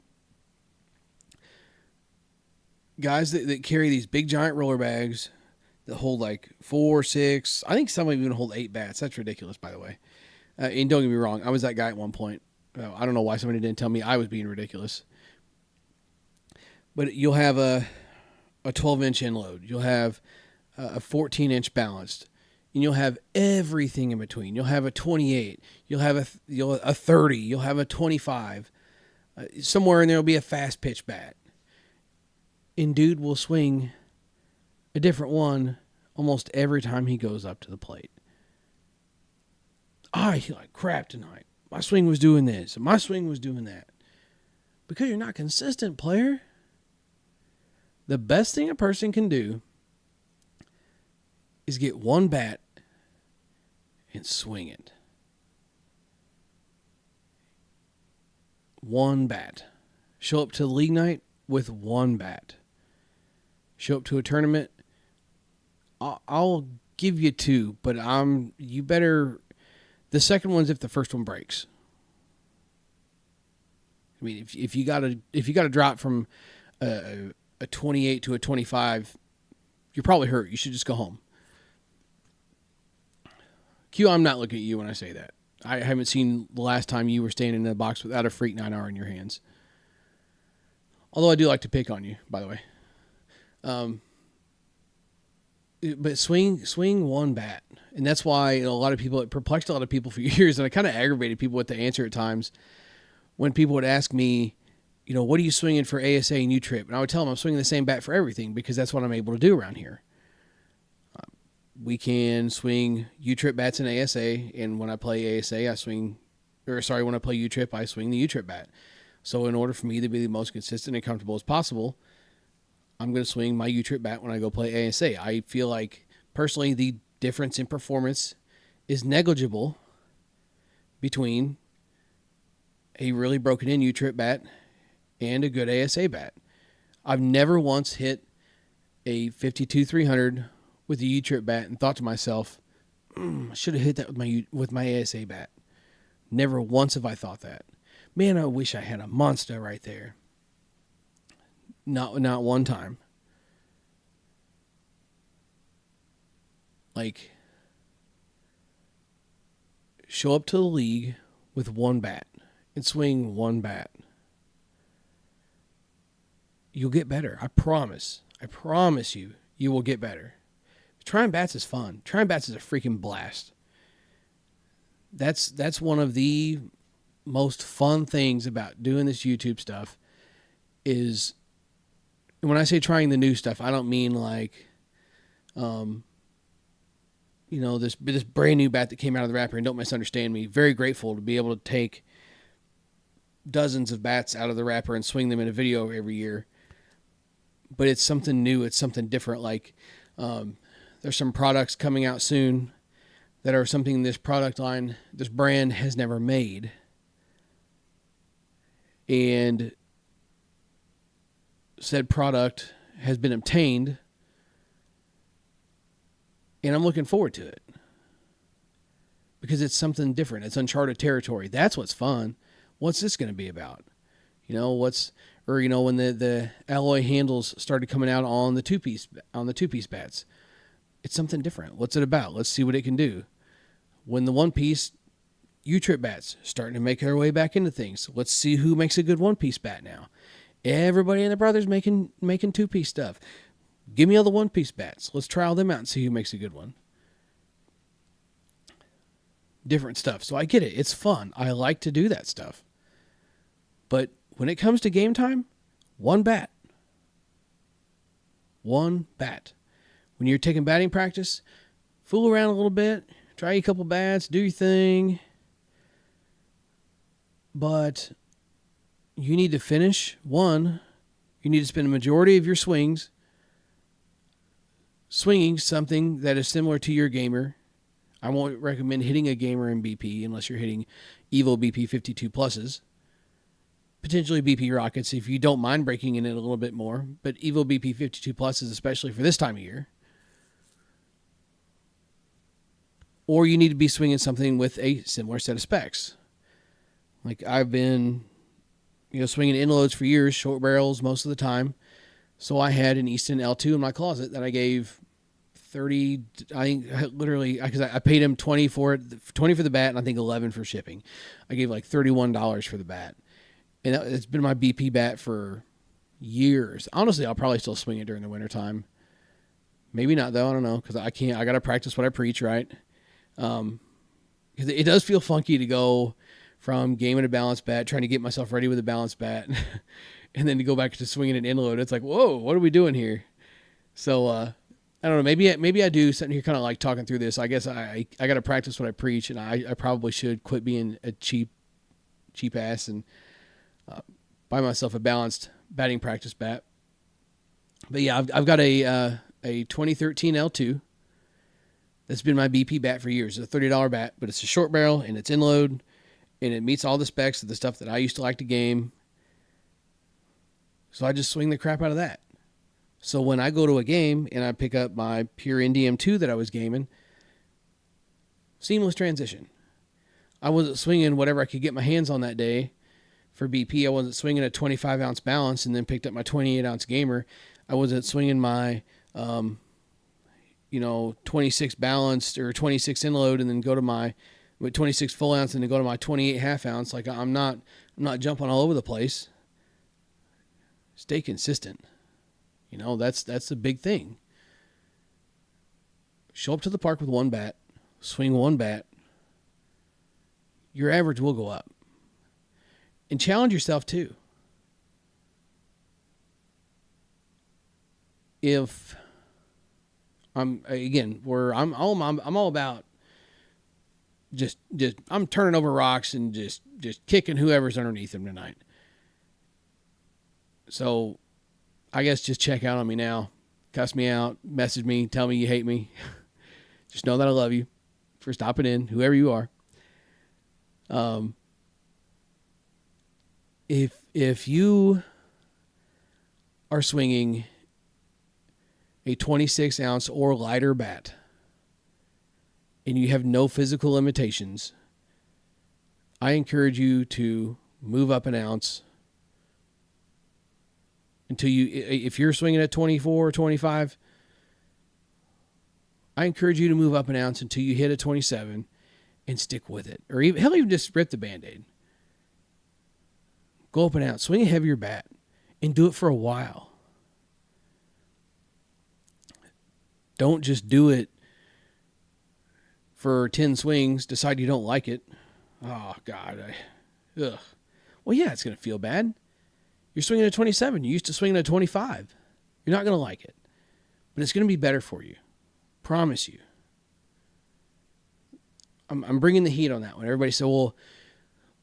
guys that carry these big giant roller bags that hold like 4, 6, I think some of them even hold 8 bats. That's ridiculous, by the way. And don't get me wrong, I was that guy at one point. I don't know why somebody didn't tell me I was being ridiculous. But you'll have a 12-inch end load. You'll have a 14-inch balanced. And you'll have everything in between. You'll have a 28. You'll have a 30. You'll have a 25. Somewhere in there will be a fast pitch bat. And dude will swing a different one almost every time he goes up to the plate. I feel like crap tonight. My swing was doing this, and my swing was doing that. Because you're not consistent, player. The best thing a person can do is get one bat and swing it. One bat. Show up to the league night with one bat. Show up to a tournament. I'll give you 2, but you better. The second one's if the first one breaks. I mean, if you gotta drop from a 28 to a 25, you're probably hurt. You should just go home. Q, I'm not looking at you when I say that. I haven't seen the last time you were standing in a box without a freak 9R in your hands. Although I do like to pick on you, by the way. But swing one bat. And that's why it perplexed a lot of people for years, and I kind of aggravated people with the answer at times when people would ask me, what are you swinging for ASA and U-Trip? And I would tell them I'm swinging the same bat for everything because that's what I'm able to do around here. We can swing U-Trip bats in ASA, and when I play ASA, when I play U-Trip, I swing the U-Trip bat. So in order for me to be the most consistent and comfortable as possible, I'm going to swing my U-Trip bat when I go play ASA. I feel like, personally, the difference in performance is negligible between a really broken-in U-Trip bat and a good ASA bat. I've never once hit a 52-300 with a U-Trip bat and thought to myself, I should have hit that with my ASA bat. Never once have I thought that. Man, I wish I had a monster right there. Not one time. Like, show up to the league with one bat and swing one bat. You'll get better. I promise. I promise you, you will get better. Trying bats is fun. Trying bats is a freaking blast. That's one of the most fun things about doing this YouTube stuff is, and when I say trying the new stuff, I don't mean like, this brand new bat that came out of the wrapper, and don't misunderstand me. Very grateful to be able to take dozens of bats out of the wrapper and swing them in a video every year. But it's something new. It's something different. Like, there's some products coming out soon that are something this brand has never made. And said product has been obtained, and I'm looking forward to it because it's something different. It's uncharted territory. That's what's fun. What's this going to be about? When the alloy handles started coming out on the two-piece bats, it's something different. What's it about? Let's see what it can do. When the one-piece U-Trip bats starting to make their way back into things, let's see who makes a good one-piece bat now. Everybody and their brothers making two-piece stuff. Give me all the one-piece bats. Let's trial them out and see who makes a good one. Different stuff. So I get it. It's fun. I like to do that stuff. But when it comes to game time, one bat. One bat. When you're taking batting practice, fool around a little bit, try a couple bats, do your thing. But you need to finish. One, you need to spend a majority of your swings swinging something that is similar to your gamer. I won't recommend hitting a gamer in BP unless you're hitting Evo BP 52 pluses. Potentially BP rockets if you don't mind breaking in it a little bit more. But Evo BP 52 pluses, especially for this time of year. Or you need to be swinging something with a similar set of specs. Like I've been, swinging inloads for years, short barrels most of the time. So I had an Easton L2 in my closet that I gave 30, I think literally, because I paid him 20 for it, 20 for the bat, and I think 11 for shipping. I gave like $31 for the bat. And it's been my BP bat for years. Honestly, I'll probably still swing it during the wintertime. Maybe not though, I don't know, because I got to practice what I preach, right? Because it does feel funky to go from gaming a balanced bat, trying to get myself ready with a balanced bat, and then to go back to swinging an inload. It's like, whoa, what are we doing here? So, I don't know. Maybe I do something here kind of like talking through this. I guess I got to practice what I preach, and I probably should quit being a cheap ass and buy myself a balanced batting practice bat. But yeah, I've got a 2013 L2 that's been my BP bat for years. It's a $30 bat, but it's a short barrel and it's inload, and it meets all the specs of the stuff that I used to like to game. So I just swing the crap out of that. So when I go to a game and I pick up my pure NDM2 that I was gaming, seamless transition. I wasn't swinging whatever I could get my hands on that day for BP. I wasn't swinging a 25-ounce balance and then picked up my 28-ounce gamer. I wasn't swinging my, 26 balanced or 26 inload and then go to my with 26 full ounce and then go to my 28 half ounce. Like I'm not jumping all over the place. Stay consistent. That's a big thing. Show up to the park with one bat, swing one bat. Your average will go up. And challenge yourself too. If I'm all about just I'm turning over rocks and just kicking whoever's underneath them tonight. So I guess just check out on me now. Cuss me out, message me, tell me you hate me. Just know that I love you for stopping in, whoever you are. If you are swinging a 26-ounce or lighter bat and you have no physical limitations, I encourage you to move up an ounce until if you're swinging at 24 or 25, I encourage you to move up an ounce until you hit a 27 and stick with it. Or even just rip the Band-Aid. Go up and out, swing a heavier bat, and do it for a while. Don't just do it for 10 swings, decide you don't like it. Oh, God. Ugh. Well, yeah, it's going to feel bad. You're swinging at 27. You used to swing at 25. You're not going to like it. But it's going to be better for you. Promise you. I'm bringing the heat on that one. Everybody said, well,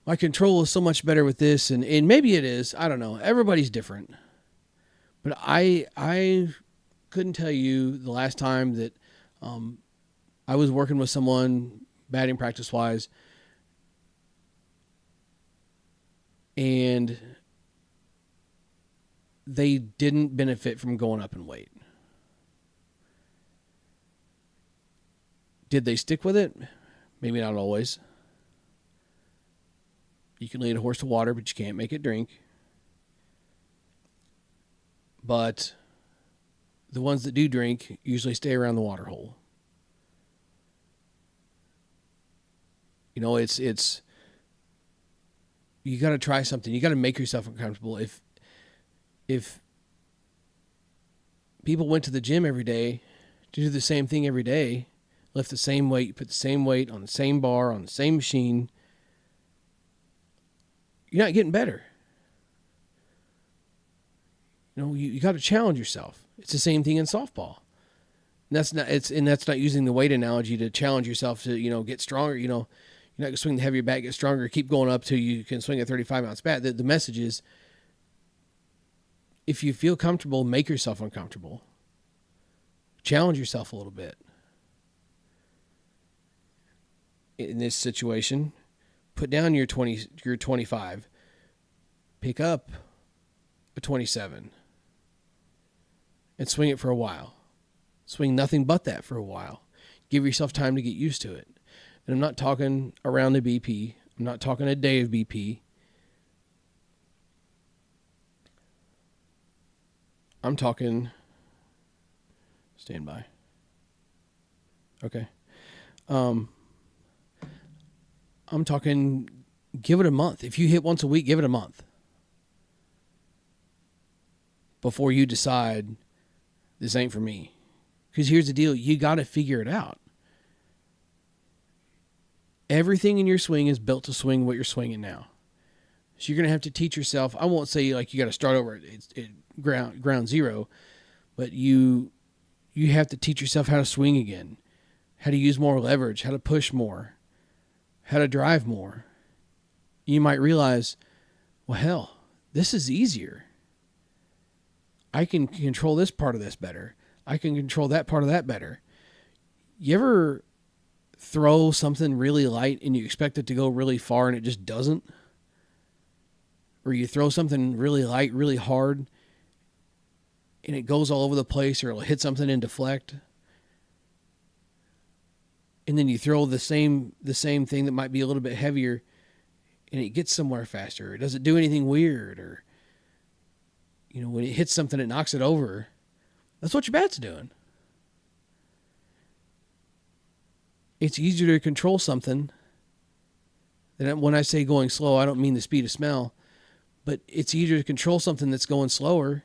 my control is so much better with this. And maybe it is. I don't know. Everybody's different. But I couldn't tell you the last time that I was working with someone batting practice-wise and they didn't benefit from going up in weight. Did they stick with it? Maybe not always. You can lead a horse to water, but you can't make it drink. But the ones that do drink usually stay around the water hole. It's you got to try something. You got to make yourself uncomfortable. If people went to the gym every day to do the same thing every day, lift the same weight, put the same weight on the same bar, on the same machine, you're not getting better. You got to challenge yourself. It's the same thing in softball. And that's not using the weight analogy to challenge yourself to, get stronger. You're not going to swing the heavier bat, get stronger, keep going up till you can swing a 35-ounce bat. The message is, if you feel comfortable, make yourself uncomfortable. Challenge yourself a little bit. In this situation, put down your 25, pick up a 27, and swing it for a while. Swing nothing but that for a while. Give yourself time to get used to it. And I'm not talking around the BP. I'm not talking a day of BP. I'm talking, stand by. Okay. I'm talking, give it a month. If you hit once a week, give it a month before you decide this ain't for me. Because here's the deal. You got to figure it out. Everything in your swing is built to swing what you're swinging now. So you're going to have to teach yourself. I won't say like you got to start over at ground zero, but you have to teach yourself how to swing again, how to use more leverage, how to push more, how to drive more. You might realize, well, hell, this is easier. I can control this part of this better. I can control that part of that better. You ever throw something really light and you expect it to go really far and it just doesn't? Or you throw something really light, really hard, and it goes all over the place, or it'll hit something and deflect. And then you throw the same thing that might be a little bit heavier, and it gets somewhere faster. It doesn't do anything weird, or when it hits something, it knocks it over. That's what your bat's doing. It's easier to control something. And when I say going slow, I don't mean the speed of smell, but it's easier to control something that's going slower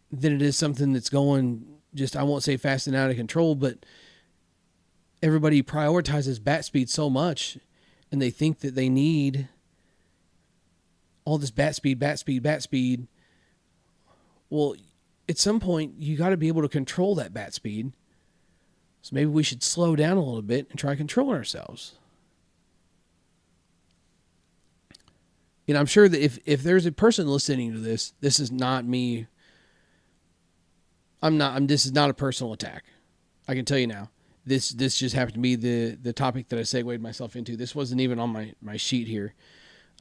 than it is something that's going just, I won't say fast and out of control, but everybody prioritizes bat speed so much, and they think that they need all this bat speed. Well, at some point, you got to be able to control that bat speed. So maybe we should slow down a little bit and try controlling ourselves. I'm sure that if there's a person listening to this, this is not me. This is not a personal attack. I can tell you now. This just happened to be the topic that I segued myself into. This wasn't even on my sheet here.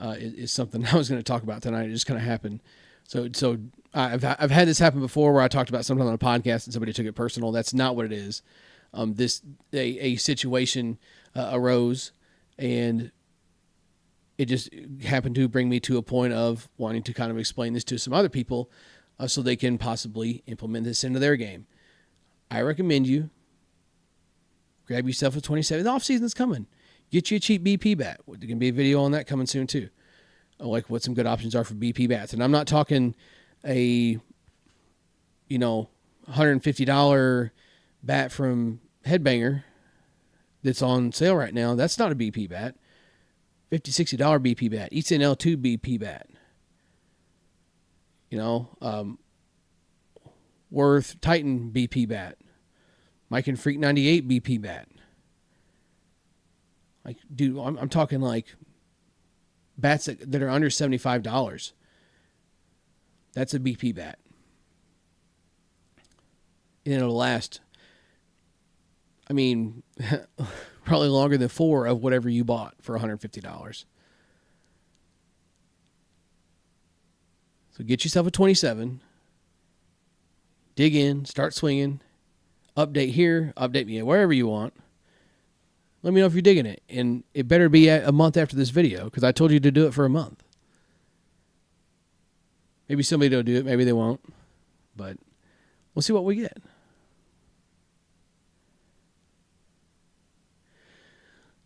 It's something I was going to talk about tonight. It just kind of happened. So I've had this happen before where I talked about something on a podcast and somebody took it personal. That's not what it is. A situation arose, and it just happened to bring me to a point of wanting to kind of explain this to some other people so they can possibly implement this into their game. I recommend you grab yourself a 27. The off-season's coming. Get you a cheap BP bat. There can be a video on that coming soon too. Like what some good options are for BP bats. And I'm not talking a, $150 bat from Headbanger that's on sale right now. That's not a BP bat. $50, $60 BP bat. ECNL2 BP bat. Worth Titan BP bat. Mike and Freak 98 BP bat. Like, dude, I'm talking like bats that are under $75. That's a BP bat. And it'll last, probably longer than 4 of whatever you bought for $150. So get yourself a 27. Dig in, start swinging. Update here, update me wherever you want. Let me know if you're digging it. And it better be a month after this video, because I told you to do it for a month. Maybe somebody will do it, maybe they won't. But we'll see what we get.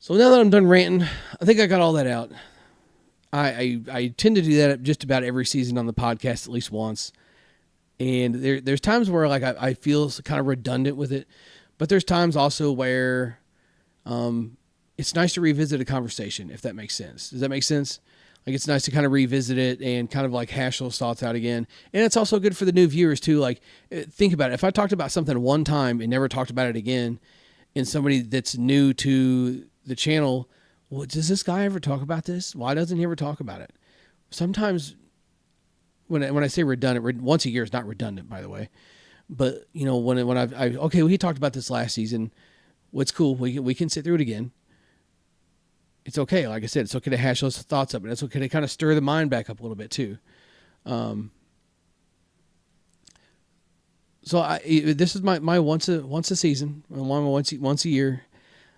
So now that I'm done ranting, I think I got all that out. I tend to do that just about every season on the podcast at least once. And there's times where like I feel kind of redundant with it, but there's times also where it's nice to revisit a conversation, if that makes sense. Does that make sense? Like it's nice to kind of revisit it and kind of like hash those thoughts out again. And it's also good for the new viewers too. Like think about it. If I talked about something one time and never talked about it again, and somebody that's new to the channel, well, does this guy ever talk about this? Why doesn't he ever talk about it? Sometimes when I say redundant, once a year is not redundant, by the way. But you know, when okay, well, he talked about this last season. What's cool? We can sit through it again. It's okay. Like I said, it's okay to hash those thoughts up, and it's okay to kind of stir the mind back up a little bit too. So this is my once a season, once a year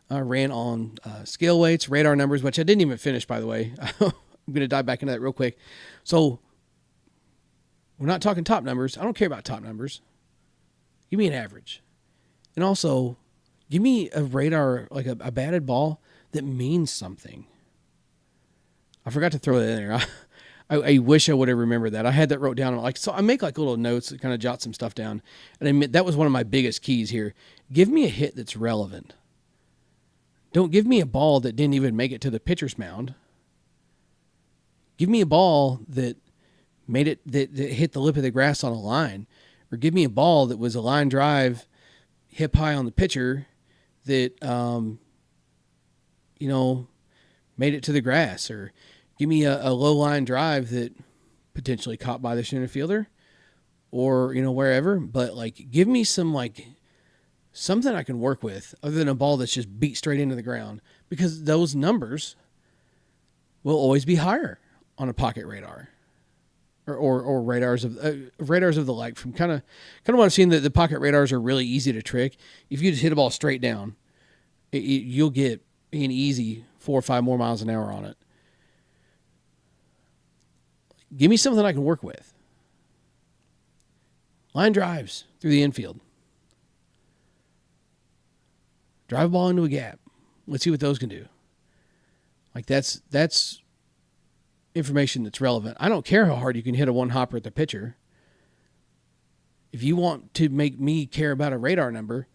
rant on scale weights, radar numbers, which I didn't even finish, by the way. I'm going to dive back into that real quick. So we're not talking top numbers. I don't care about top numbers. Give me an average. And also, give me a radar, like a batted ball that means something. I forgot to throw that in there. I wish I would have remembered that. I had that wrote down. So I make like little notes that kind of jot some stuff down. And that was one of my biggest keys here. Give me a hit that's relevant. Don't give me a ball that didn't even make it to the pitcher's mound. Give me a ball that made it, that hit the lip of the grass on a line. Or give me a ball that was a line drive, hip high on the pitcher that, made it to the grass. Or give me a low line drive that potentially caught by the center fielder or, wherever. But, like, give me some, like, something I can work with other than a ball that's just beat straight into the ground. Because those numbers will always be higher on a pocket radar. Or radars of the like. From kind of what I've seen, that the pocket radars are really easy to trick. If you just hit a ball straight down, you'll get an easy 4 or 5 more miles an hour on it. Give me something I can work with. Line drives through the infield. Drive a ball into a gap. Let's see what those can do. Like that's information that's relevant. I don't care how hard you can hit a one hopper at the pitcher. If you want to make me care about a radar number,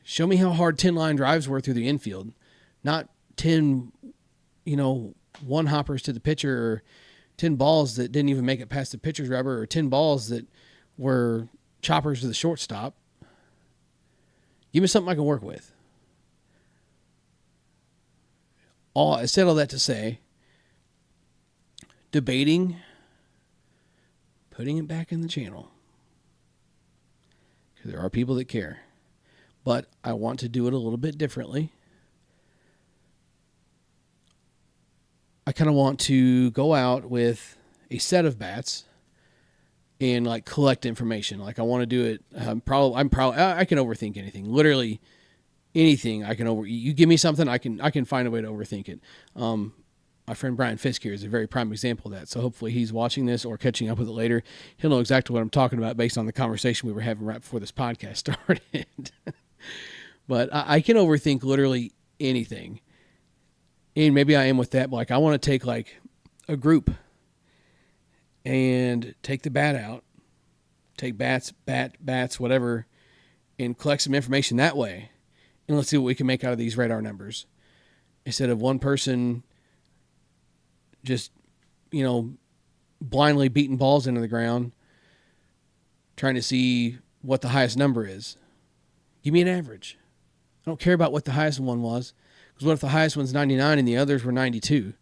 show me how hard 10 line drives were through the infield, not 10, one hoppers to the pitcher, or 10 balls that didn't even make it past the pitcher's rubber, or 10 balls that were choppers to the shortstop. Give me something I can work with. I said all that to say, debating, putting it back in the channel. Because there are people that care. But I want to do it a little bit differently. I kind of want to go out with a set of bats and like collect information. Like I want to do it. I can overthink anything. Literally anything I can you give me something, I can find a way to overthink it. My friend Brian Fisk here is a very prime example of that. So hopefully he's watching this or catching up with it later. He'll know exactly what I'm talking about based on the conversation we were having right before this podcast started. But I can overthink literally anything. And maybe I am with that. But like I want to take like a group and take the bat out, take bats, whatever, and collect some information that way. And let's see what we can make out of these radar numbers. Instead of one person just, blindly beating balls into the ground, trying to see what the highest number is. Give me an average. I don't care about what the highest one was, because what if the highest one's 99 and the others were 92?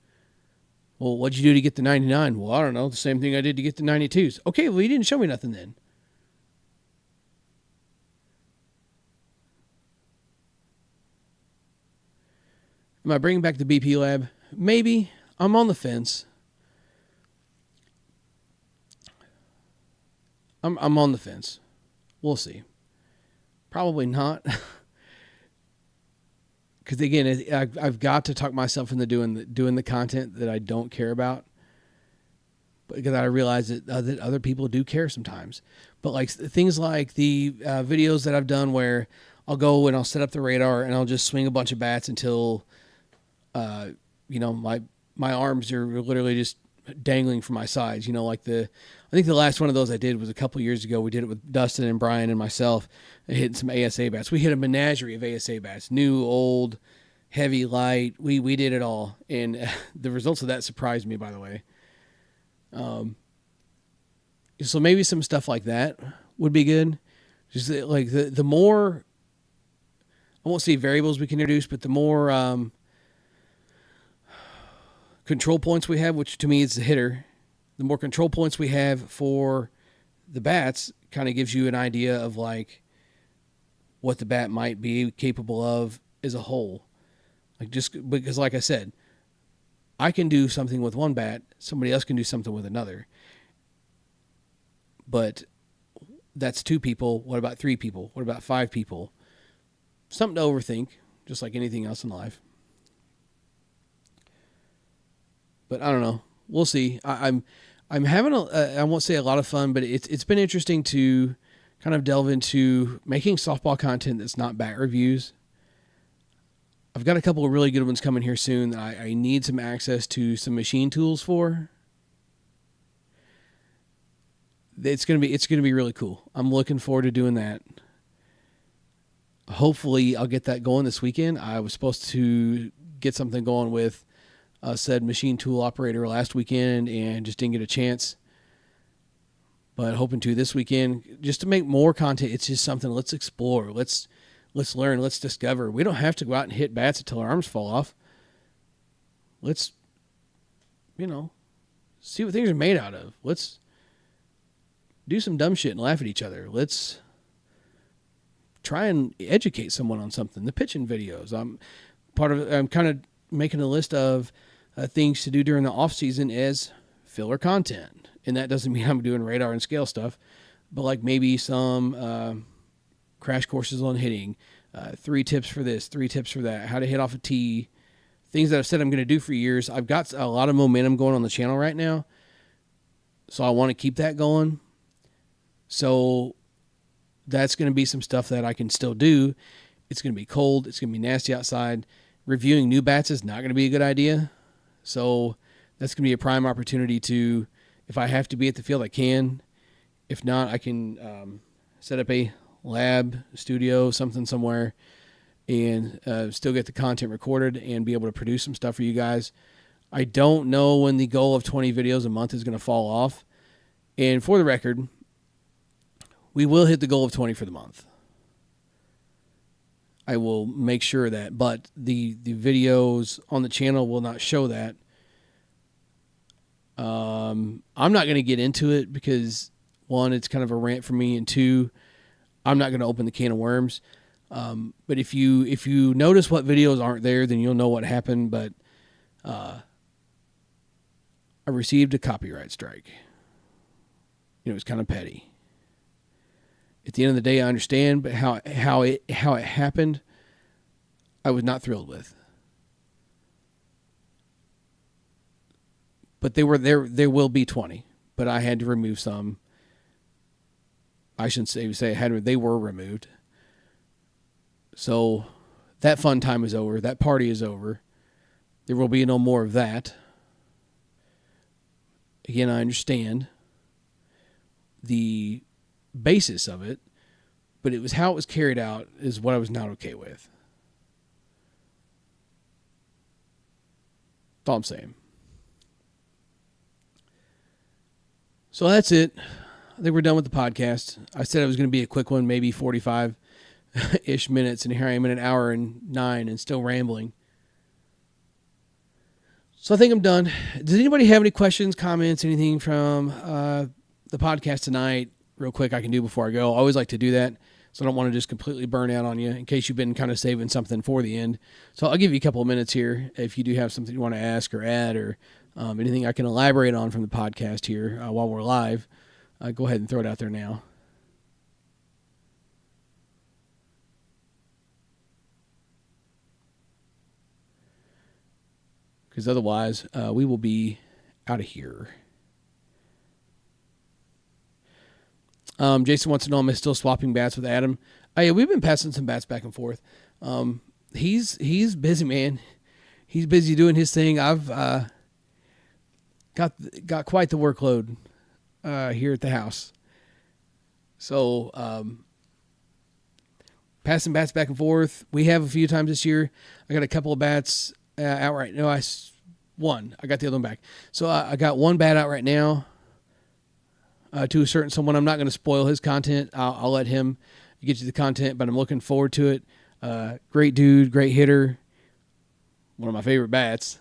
Well, what'd you do to get the 99? Well, I don't know. The same thing I did to get the 92s. Okay, well, you didn't show me nothing then. Am I bringing back the BP lab? Maybe. I'm on the fence. I'm on the fence. We'll see. Probably not. Because again, I've got to talk myself into doing the content that I don't care about. Because I realize that other people do care sometimes. But like things like the videos that I've done where I'll go and I'll set up the radar and I'll just swing a bunch of bats until, my arms are literally just dangling from my sides. I think the last one of those I did was a couple years ago. We did it with Dustin and Brian and myself, and hitting some ASA bats. We hit a menagerie of ASA bats, new, old, heavy, light. We did it all, and the results of that surprised me, by the way. So maybe some stuff like that would be good. Just like the more, I won't say variables we can introduce, but the more control points we have, which to me is the hitter, the more control points we have for the bats kind of gives you an idea of like what the bat might be capable of as a whole. Like, just because, like I said, I can do something with one bat, somebody else can do something with another. But that's 2 people. What about 3 people? What about 5 people? Something to overthink, just like anything else in life. But I don't know. We'll see. I'm having I won't say a lot of fun, but it's been interesting to kind of delve into making softball content that's not bat reviews. I've got a couple of really good ones coming here soon that I need some access to some machine tools for. It's gonna be really cool. I'm looking forward to doing that. Hopefully I'll get that going this weekend. I was supposed to get something going with said machine tool operator last weekend and just didn't get a chance. But hoping to this weekend, just to make more content. It's just something, let's explore. Let's learn. Let's discover. We don't have to go out and hit bats until our arms fall off. Let's, see what things are made out of. Let's do some dumb shit and laugh at each other. Let's try and educate someone on something. The pitching videos. I'm kind of making a list of things to do during the off season as filler content. And that doesn't mean I'm doing radar and scale stuff, but like maybe some crash courses on hitting, 3 tips for this, 3 tips for that, how to hit off a tee, things that I've said I'm going to do for years. I've got a lot of momentum going on the channel right now, so I want to keep that going. So that's going to be some stuff that I can still do. It's going to be cold. It's going to be nasty outside. Reviewing new bats is not going to be a good idea. So that's going to be a prime opportunity to, if I have to be at the field, I can. If not, I can set up a lab, studio, something somewhere, and still get the content recorded and be able to produce some stuff for you guys. I don't know when the goal of 20 videos a month is going to fall off. And for the record, we will hit the goal of 20 for the month. I will make sure of that, but the videos on the channel will not show that. I'm not going to get into it because, 1, it's kind of a rant for me, and 2, I'm not going to open the can of worms. But if you notice what videos aren't there, then you'll know what happened. But I received a copyright strike. It was kind of petty. At the end of the day, I understand, but how it happened, I was not thrilled with. But they were there. There will be 20, but I had to remove some. I shouldn't say I had to. They were removed. So that fun time is over. That party is over. There will be no more of that. Again, I understand the basis of it, but it was how it was carried out is what I was not okay with. That's all I'm saying. So that's it. I think we're done with the podcast. I said it was going to be a quick one, maybe 45-ish minutes, and here I am in 1 hour and 9 and still rambling. So I think I'm done. Does anybody have any questions, comments, anything from the podcast tonight? Real quick, I can do before I go. I always like to do that, so I don't want to just completely burn out on you in case you've been kind of saving something for the end. So I'll give you a couple of minutes here if you do have something you want to ask or add or anything I can elaborate on from the podcast here while we're live. Go ahead and throw it out there now. Because otherwise, we will be out of here. Jason wants to know, am I still swapping bats with Adam? Oh, yeah, we've been passing some bats back and forth. He's busy, man. He's busy doing his thing. got quite the workload here at the house. So passing bats back and forth. We have a few times this year. I got a couple of bats out right now. I got the other one back. So I got one bat out right now to a certain someone. I'm not going to spoil his content. I'll let him get you the content, but I'm looking forward to it. Great dude, great hitter. One of my favorite bats.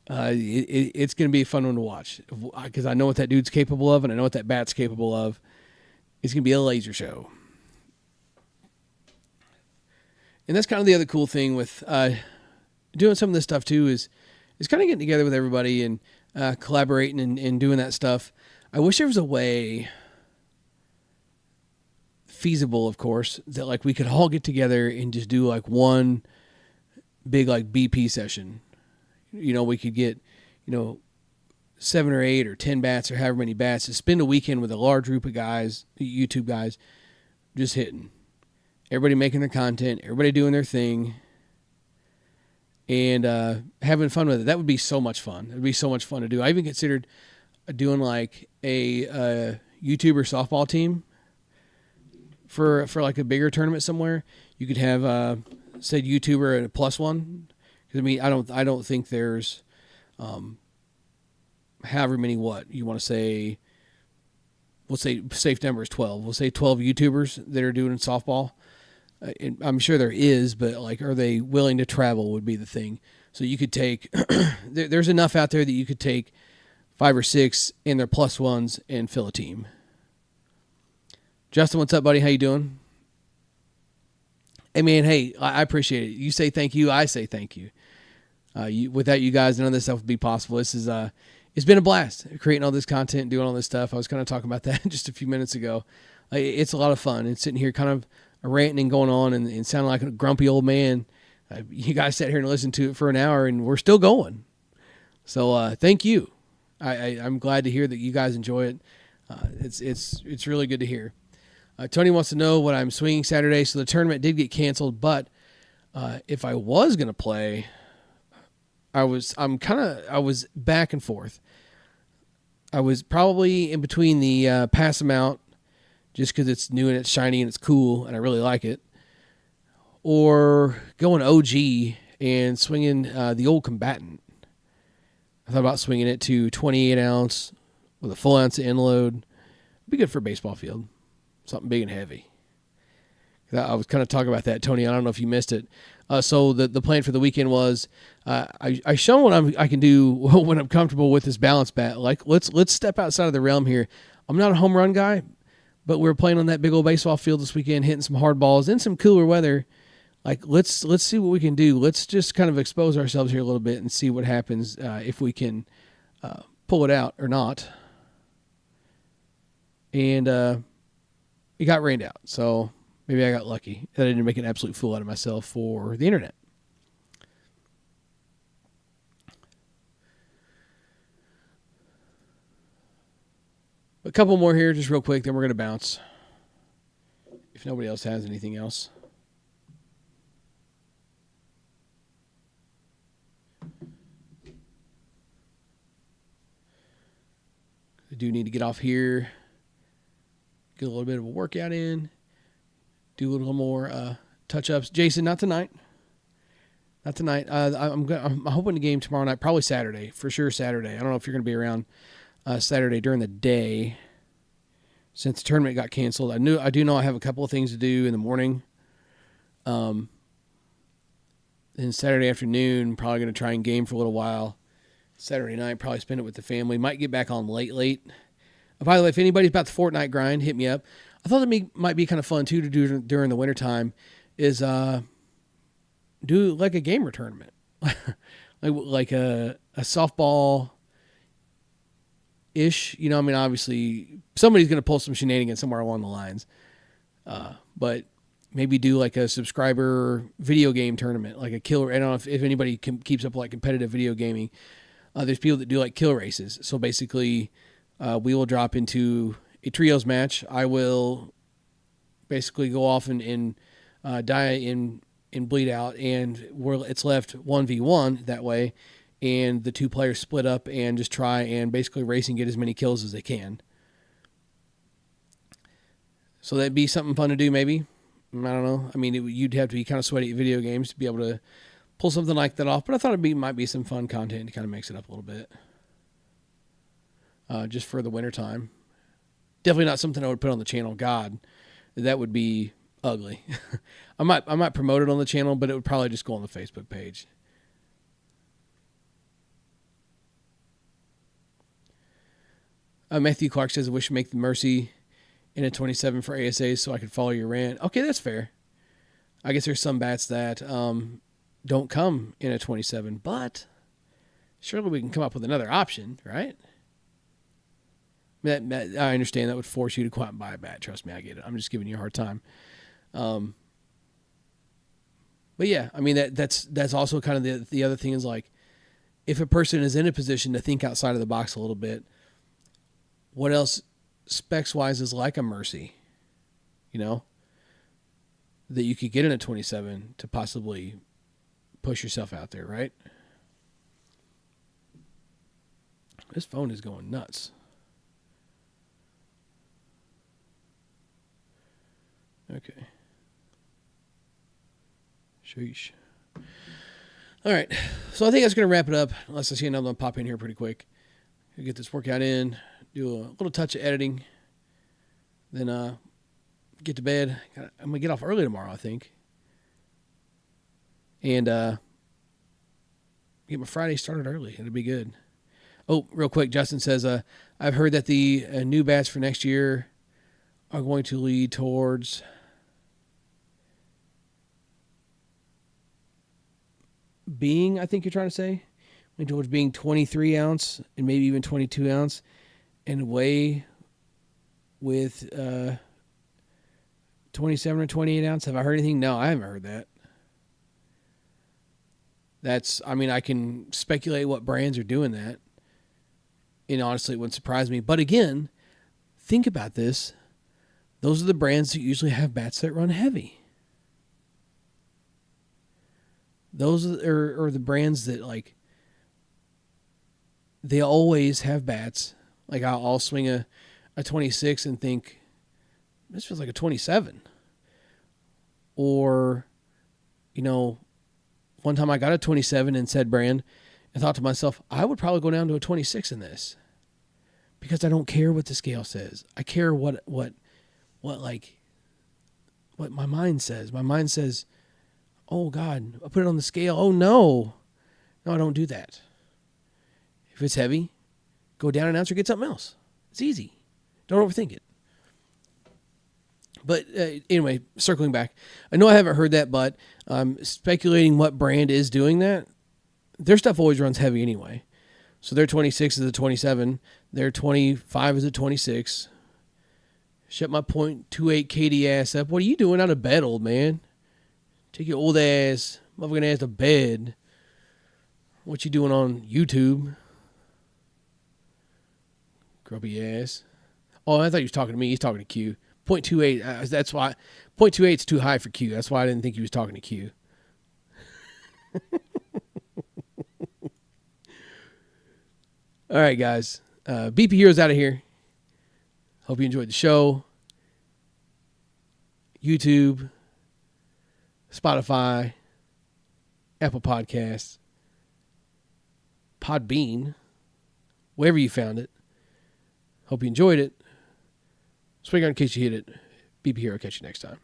It's going to be a fun one to watch because I know what that dude's capable of and I know what that bat's capable of. It's going to be a laser show. And that's kind of the other cool thing with doing some of this stuff too is kind of getting together with everybody and collaborating and doing that stuff. I wish there was a way, feasible of course, that like we could all get together and just do like one big like BP session. You know, we could get, 7 or 8 or 10 bats or however many bats to spend a weekend with a large group of guys, YouTube guys, just hitting. Everybody making their content, everybody doing their thing, and having fun with it. That would be so much fun. It would be so much fun to do. I even considered doing like a YouTuber softball team for like a bigger tournament somewhere. You could have said YouTuber and a +1. Because I mean, I don't think there's however many you want to say. We'll say safe number is 12. We'll say 12 YouTubers that are doing softball. I'm sure there is, but like, are they willing to travel would be the thing. So you could take, there's enough out there that you could take 5 or 6 and their +1s and fill a team. Justin, what's up, buddy? How you doing? Hey, man, hey, I appreciate it. You say thank you, I say thank you. Without you guys, none of this stuff would be possible. This is, it's been a blast creating all this content, doing all this stuff. I was kind of talking about that just a few minutes ago. It's a lot of fun. And sitting here kind of ranting and going on and sounding like a grumpy old man. You guys sat here and listened to it for an hour and we're still going. So thank you. I'm glad to hear that you guys enjoy it. It's really good to hear. Tony wants to know what I'm swinging Saturday. So the tournament did get canceled, but if I was going to play, I was back and forth. I was probably in between the pass them out just because it's new and it's shiny and it's cool and I really like it, or going OG and swinging the old combatant. I thought about swinging it to 28 ounce with a full ounce of end load. It'd be good for a baseball field. Something big and heavy. I was kind of talking about that, Tony. I don't know if you missed it. So the plan for the weekend was I shown what I can do when I'm comfortable with this balance bat. Like let's step outside of the realm here. I'm not a home run guy, but we're playing on that big old baseball field this weekend, hitting some hard balls in some cooler weather. Like let's see what we can do. Let's just kind of expose ourselves here a little bit and see what happens if we can pull it out or not. And it got rained out, so maybe I got lucky that I didn't make an absolute fool out of myself for the internet. A couple more here, just real quick, then we're going to bounce. If nobody else has anything else. I do need to get off here, get a little bit of a workout in, do a little more touch-ups. Jason, not tonight. Not tonight. I'm hoping to game tomorrow night, probably Saturday, for sure Saturday. I don't know if you're going to be around Saturday during the day. Since the tournament got canceled, I do know I have a couple of things to do in the morning. Then Saturday afternoon, probably going to try and game for a little while. Saturday night, probably spend it with the family. Might get back on late. By the way, if anybody's about the Fortnite grind, hit me up. I thought that might be kind of fun, too, to do during the wintertime, is do like a gamer tournament. like a softball-ish. You know, I mean, obviously, somebody's going to pull some shenanigans somewhere along the lines. But maybe do like a subscriber video game tournament, like a killer. I don't know if anybody keeps up like competitive video gaming. There's people that do like kill races. So basically, we will drop into a trios match. I will basically go off and die and bleed out, and it's left 1v1 that way. and the two players split up and just try and basically race and get as many kills as they can. So that'd be something fun to do, maybe. I don't know. I mean, you'd have to be kind of sweaty at video games to be able to pull something like that off. But I thought might be some fun content to kind of mix it up a little bit. Just for the wintertime. Definitely not something I would put on the channel. God, that would be ugly. I might promote it on the channel, but it would probably just go on the Facebook page. Matthew Clark says, I wish to make the Mercy in a 27 for ASAs so I could follow your rant. Okay, that's fair. I guess there's some bats that don't come in a 27, but surely we can come up with another option, right? That I understand that would force you to go out and buy a bat. Trust me, I get it. I'm just giving you a hard time. But yeah, I mean, that's also kind of the other thing is like, if a person is in a position to think outside of the box a little bit, what else specs-wise is like a Mercy, that you could get in a 27 to possibly push yourself out there, right? This phone is going nuts. Okay. Sheesh. All right. So I think that's going to wrap it up, unless I see another one pop in here pretty quick. I'll get this workout in, do a little touch of editing, then get to bed. I'm going to get off early tomorrow, I think. And get my Friday started early. It'll be good. Oh, real quick, Justin says, I've heard that the new bats for next year are going to lead towards being, I think you're trying to say, towards being 23 ounce and maybe even 22 ounce and weigh with 27 or 28 ounce. Have I heard anything? No, I haven't heard that. I can speculate what brands are doing that. And honestly, it wouldn't surprise me. But again, think about this. Those are the brands that usually have bats that run heavy. Those are the brands that, like, they always have bats. Like, I'll swing a 26 and think, this feels like a 27. Or, one time I got a 27 in said brand and thought to myself, I would probably go down to a 26 in this. Because I don't care what the scale says. I care what my mind says. My mind says, oh, God, I put it on the scale. Oh, no. No, I don't do that. If it's heavy, go down an ounce or get something else. It's easy. Don't overthink it. But anyway, circling back. I know I haven't heard that, but speculating what brand is doing that. Their stuff always runs heavy anyway. So their 26 is a 27. Their 25 is a 26. Shut my .28 KD ass up. What are you doing out of bed, old man? Take your old ass, motherfucking ass to bed. What you doing on YouTube? Grubby ass. Oh, I thought he was talking to me. He's talking to Q. .28. That's why. .28 is too high for Q. That's why I didn't think he was talking to Q. All right, guys. BP Hero's out of here. Hope you enjoyed the show. YouTube, Spotify, Apple Podcasts, Podbean, wherever you found it. Hope you enjoyed it. Swing on in case you hit it. BP Hero. Catch you next time.